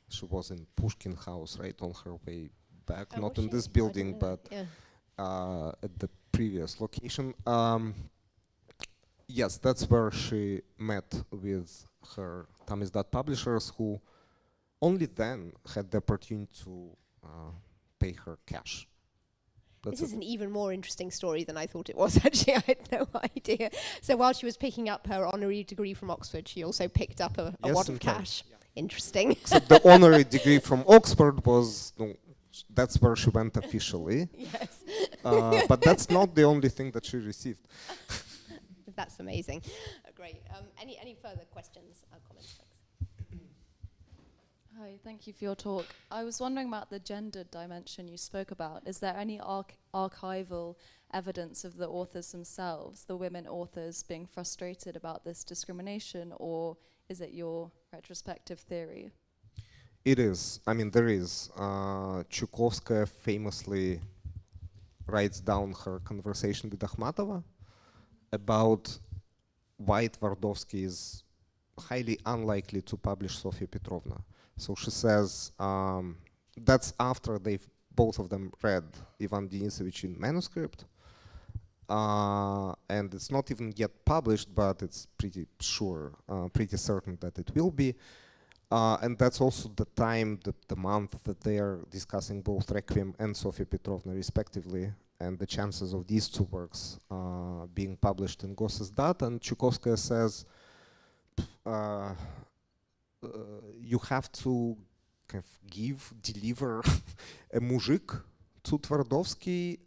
she was in Pushkin House, right, on her way back, not in this building, but at the previous location. Yes, that's where she met with her Tamizdat publishers, who only then had the opportunity to pay her cash. This is an even more interesting story than I thought it was, actually. I had no idea. So while she was picking up her honorary degree from Oxford, she also picked up a wad of cash. Yeah. Interesting. So the honorary degree from Oxford was, that's where she went officially. Yes. But that's not the only thing that she received. That's amazing. Great. Any further questions or comments? Hi, thank you for your talk. I was wondering about the gender dimension you spoke about. Is there any archival evidence of the authors themselves, the women authors, being frustrated about this discrimination, or is it your retrospective theory? It is. I mean, there is. Chukovskaya famously writes down her conversation with Akhmatova about why Twardowski is highly unlikely to publish Sofia Petrovna. So she says that's after both of them read Ivan Denisovich in manuscript, and it's not even yet published, but it's pretty sure, pretty certain that it will be. And that's also the time, the month that they are discussing both Requiem and Sofia Petrovna respectively, and the chances of these two works being published in Gossesdat. And Chukovskaya says, you have to kind of deliver a muzhik to Twardowski,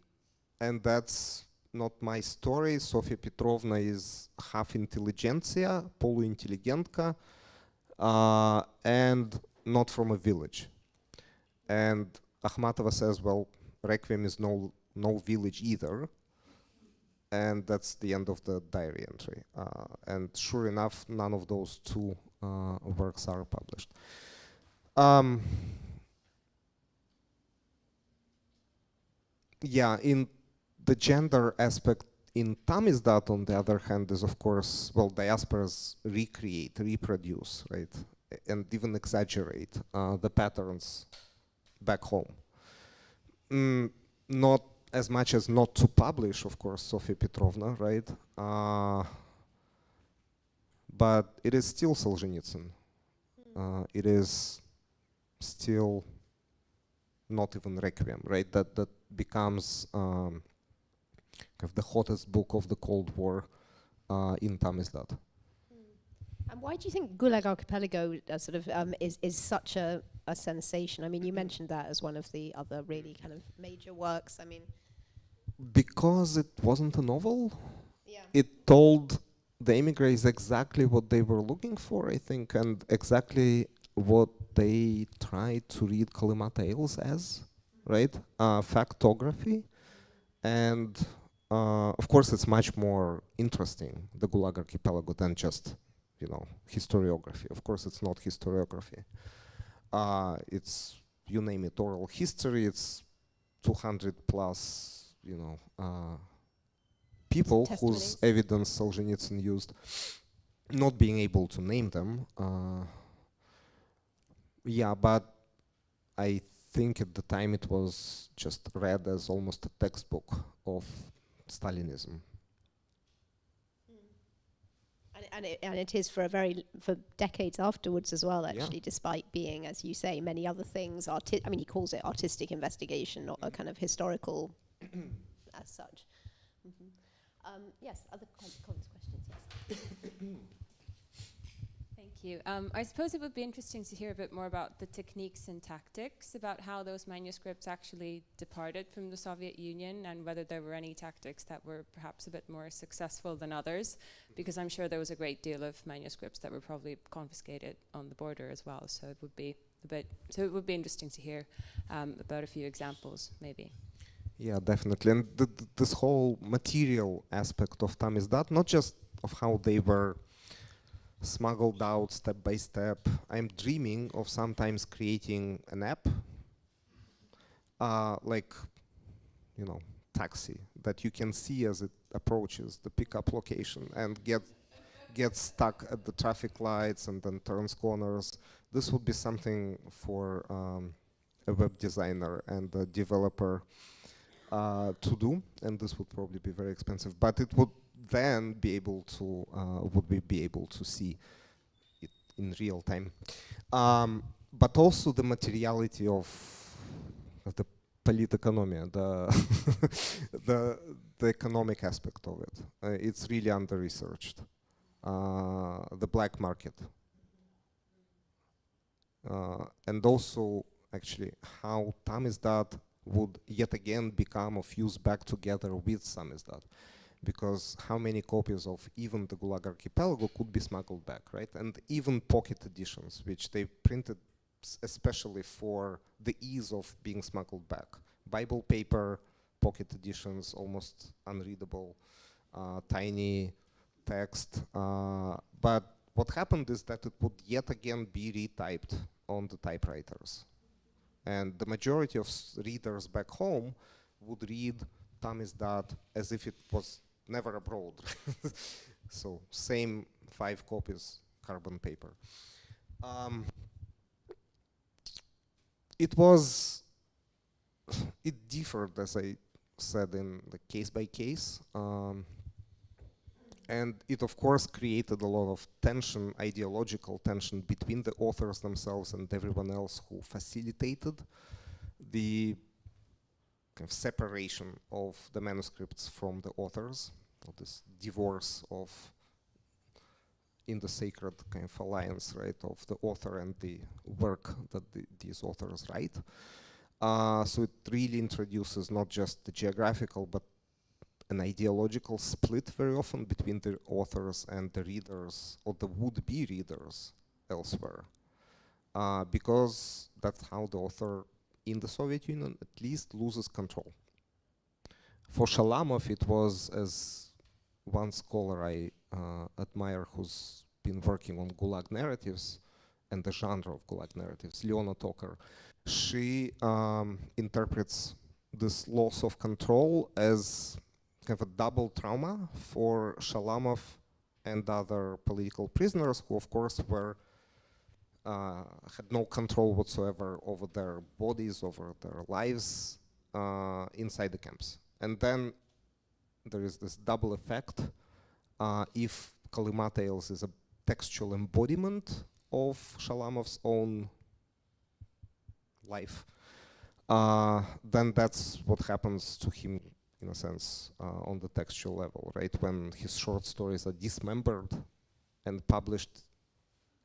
and that's not my story. Sofia Petrovna is half intelligentsia, polu-intelligentka, and not from a village. And Akhmatova says, well, Requiem is no village either. And that's the end of the diary entry. And sure enough, none of those two works are published. Yeah, in The gender aspect in Tamizdat, on the other hand, is of course, well, diasporas recreate, reproduce, right? And even exaggerate the patterns back home. Not as much as not to publish, of course, Sofia Petrovna, right? But it is still Solzhenitsyn. It is still not even Requiem, right? That becomes kind of the hottest book of the Cold War in Tamizdat. And why do you think Gulag Archipelago is such a sensation? I mean, you mentioned that as one of the other really kind of major works. I mean, because it wasn't a novel. yeah. It told the emigres exactly what they were looking for, I think, and exactly what they tried to read Kolyma Tales as, right? Factography. And of course, it's much more interesting, the Gulag Archipelago, than just, you know, historiography. Of course, it's not historiography. It's, you name it, oral history. It's 200 plus, you know, people whose evidence Solzhenitsyn used, not being able to name them. Yeah, but I think at the time it was just read as almost a textbook of Stalinism. And it is for decades afterwards as well, actually, despite being, as you say, many other things. I mean, he calls it artistic investigation, not a kind of historical as such. Yes, other comments, questions, yes. Thank you. I suppose it would be interesting to hear a bit more about the techniques and tactics, about how those manuscripts actually departed from the Soviet Union and whether there were any tactics that were perhaps a bit more successful than others, because I'm sure there was a great deal of manuscripts that were probably confiscated on the border as well. So it would be it would be interesting to hear about a few examples, maybe. Yeah, definitely. And this whole material aspect of Tamizdat, not just of how they were smuggled out step by step. I'm dreaming of sometimes creating an app, like, you know, taxi, that you can see as it approaches the pickup location and get stuck at the traffic lights and then turns corners. This would be something for a web designer and a developer to do, and this would probably be very expensive, but it would then be able to be able to see it in real time, but also the materiality of the politeconomia, the economic aspect of it. It's really under researched. The black market, and also actually how Tamizdat would yet again become a fuse back together with Samizdat. Because how many copies of even the Gulag Archipelago could be smuggled back, right? And even pocket editions, which they printed especially for the ease of being smuggled back. Bible paper, pocket editions, almost unreadable, tiny text. But what happened is that it would yet again be retyped on the typewriters. And the majority of readers back home would read Tamizdat as if it was never abroad. So same 5 copies, carbon paper. It differed, as I said, in the case by case. And it of course created a lot of tension, ideological tension between the authors themselves and everyone else who facilitated the kind of separation of the manuscripts from the authors, of this divorce of in the sacred kind of alliance, right, of the author and the work that these authors write. So it really introduces not just the geographical, but an ideological split very often between the authors and the readers, or the would-be readers elsewhere. Because that's how the author in the Soviet Union at least loses control. For Shalamov, it was, as one scholar I admire who's been working on Gulag narratives and the genre of Gulag narratives, Leona Toker, she interprets this loss of control as kind of a double trauma for Shalamov and other political prisoners who, of course, were had no control whatsoever over their bodies, over their lives inside the camps. And then there is this double effect. If Kalima Tales is a textual embodiment of Shalamov's own life, then that's what happens to him, in a sense, on the textual level, right? When his short stories are dismembered and published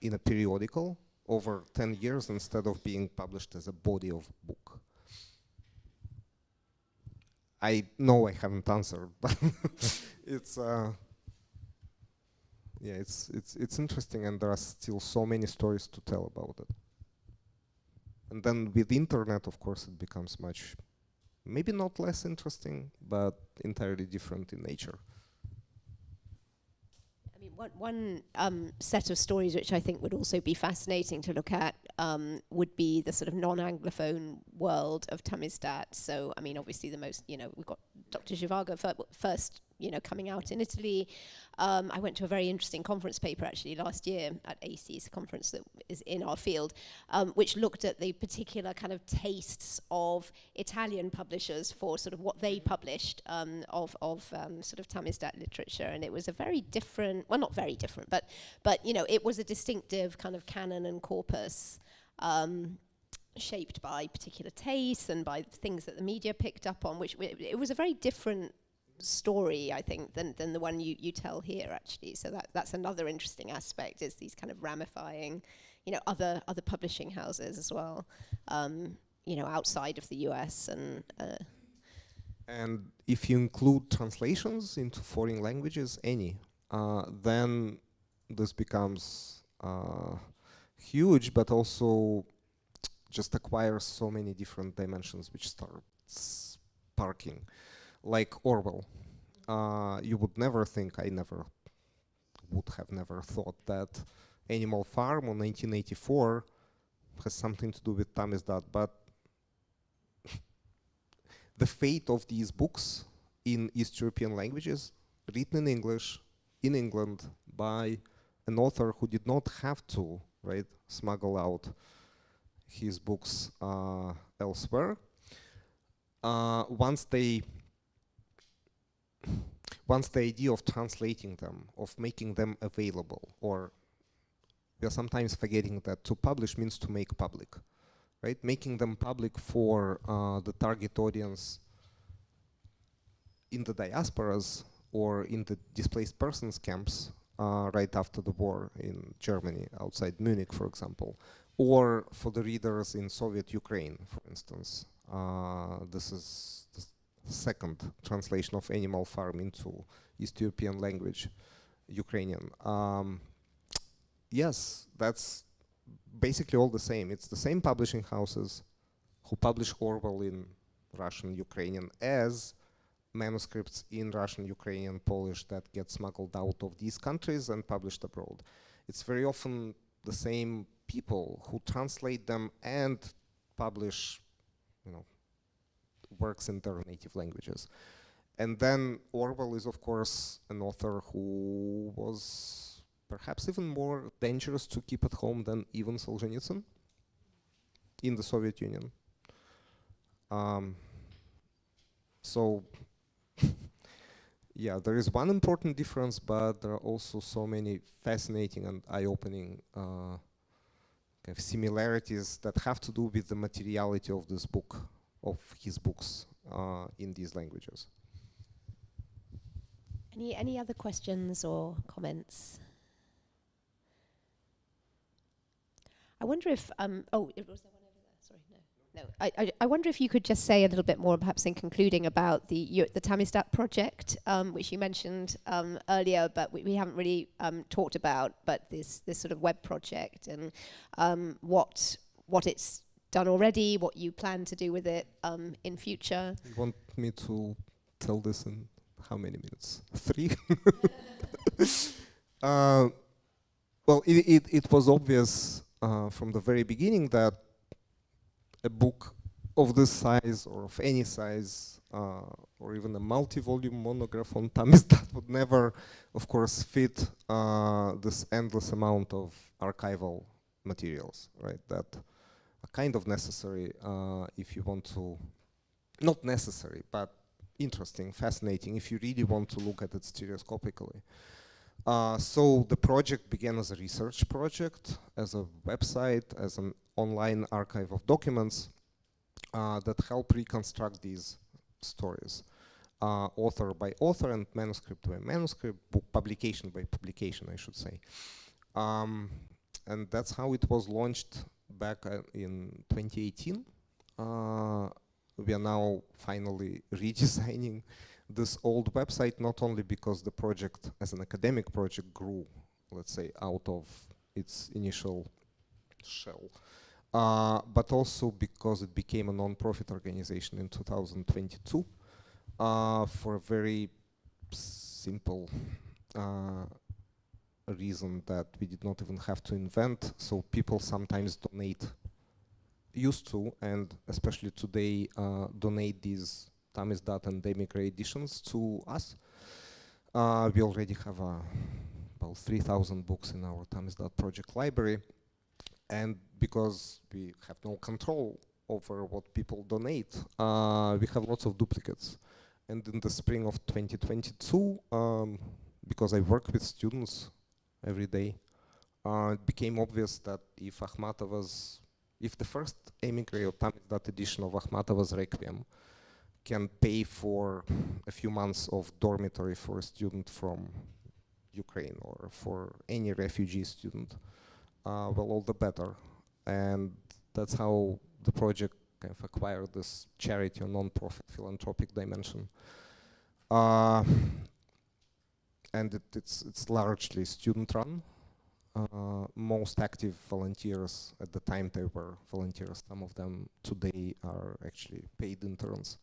in a periodical over 10 years instead of being published as a body of book. I know I haven't answered, but it's yeah, it's interesting, and there are still so many stories to tell about it. And then with the internet, of course, it becomes much, maybe not less interesting, but entirely different in nature. I mean, one set of stories which I think would also be fascinating to look at would be the sort of non-anglophone world of Tamizdat. So, I mean, obviously the most, we've got Dr. Zhivago first, coming out in Italy. I went to a very interesting conference paper actually last year at AC's conference that is in our field, which looked at the particular kind of tastes of Italian publishers for sort of what they published of sort of Tamizdat literature, and it was a very different, well, not very different, but it was a distinctive kind of canon and corpus. Shaped by particular tastes and by things that the media picked up on, which it was a very different story, I think, than the one you tell here, actually. So that's another interesting aspect, is these kind of ramifying, other publishing houses as well, outside of the US. And if you include translations into foreign languages, then this becomes huge, but also just acquires so many different dimensions which start sparking. Like Orwell. You would never think, I would have never thought that Animal Farm on 1984 has something to do with Tamizdat, but the fate of these books in East European languages, written in English, in England, by an author who did not have to, right, smuggle out his books elsewhere. Once the idea of translating them, of making them available, or we are sometimes forgetting that to publish means to make public, right? Making them public for the target audience in the diasporas or in the displaced persons camps right after the war in Germany, outside Munich, for example, or for the readers in Soviet Ukraine, for instance. This is the second translation of Animal Farm into East European language, Ukrainian. Yes, that's basically all the same. It's the same publishing houses who publish Orwell in Russian, Ukrainian as manuscripts in Russian, Ukrainian, Polish that get smuggled out of these countries and published abroad. It's very often the same people who translate them and publish, works in their native languages. And then Orwell is, of course, an author who was perhaps even more dangerous to keep at home than even Solzhenitsyn in the Soviet Union. So, yeah, there is one important difference, but there are also so many fascinating and eye-opening kind of similarities that have to do with the materiality of this book, of his books in these languages. Any other questions or comments? I wonder if was there one over there? Sorry, no. I wonder if you could just say a little bit more, perhaps in concluding, about the Tamizdat project, which you mentioned earlier, but we haven't really talked about. But this sort of web project and what it's done already, what you plan to do with it in future. You want me to tell this in how many minutes? 3? Well, it was obvious from the very beginning that a book of this size or of any size, or even a multi-volume monograph on Tamizdat would never, of course, fit this endless amount of archival materials, right? That are kind of necessary if you want to, not necessary, but interesting, fascinating, if you really want to look at it stereoscopically. So the project began as a research project, as a website, as an online archive of documents that help reconstruct these stories, author by author and manuscript by manuscript, book publication by publication, I should say. And that's how it was launched back in 2018. We are now finally redesigning this old website, not only because the project as an academic project grew, let's say, out of its initial shell, but also because it became a non-profit organization in 2022 for a very simple reason that we did not even have to invent. So people sometimes donate, used to, and especially today, donate these Tamizdat and Demicre editions to us. We already have about 3,000 books in our Tamizdat project library. And because we have no control over what people donate, we have lots of duplicates. And in the spring of 2022, because I work with students every day, it became obvious that if the first Emigre or Tamizdat edition of Akhmatova's Requiem can pay for a few months of dormitory for a student from Ukraine or for any refugee student, well, all the better. And that's how the project kind of acquired this charity or non-profit philanthropic dimension. And it's largely student-run. Most active volunteers, at the time they were volunteers, some of them today are actually paid interns.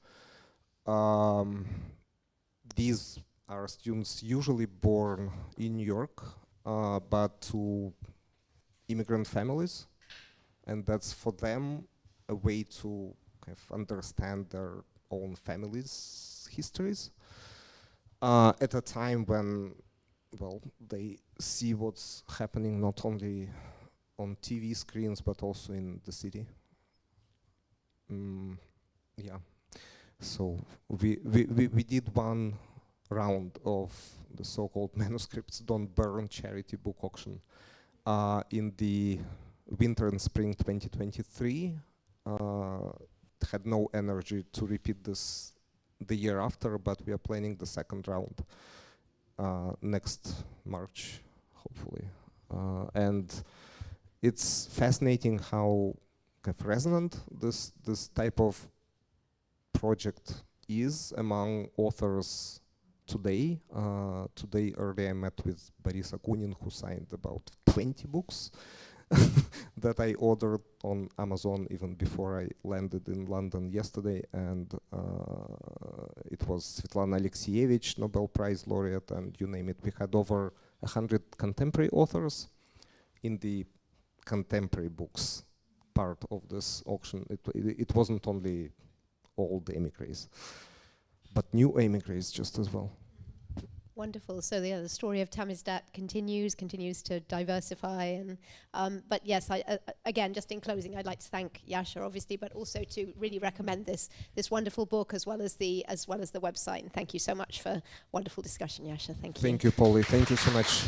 These are students usually born in New York, but to immigrant families, and that's for them a way to kind of understand their own families' histories at a time when, well, they see what's happening not only on TV screens but also in the city. Yeah. So we did one round of the so-called manuscripts don't burn charity book auction in the winter and spring 2023. Had no energy to repeat this the year after, but we are planning the second round next March, hopefully. And it's fascinating how kind of resonant this type of project is among authors today. Today early I met with Boris Akunin, who signed about 20 books that I ordered on Amazon even before I landed in London yesterday, and it was Svetlana Alexievich, Nobel Prize laureate, and you name it. We had over 100 contemporary authors in the contemporary books part of this auction. It wasn't only old emigres, but new emigres just as well. Wonderful. So the story of Tamizdat continues to diversify, and but yes, again, just in closing, I'd like to thank Yasha, obviously, but also to really recommend this wonderful book as well as the website. And thank you so much for wonderful discussion, Yasha. Thank you. Thank you, Polly. Thank you so much.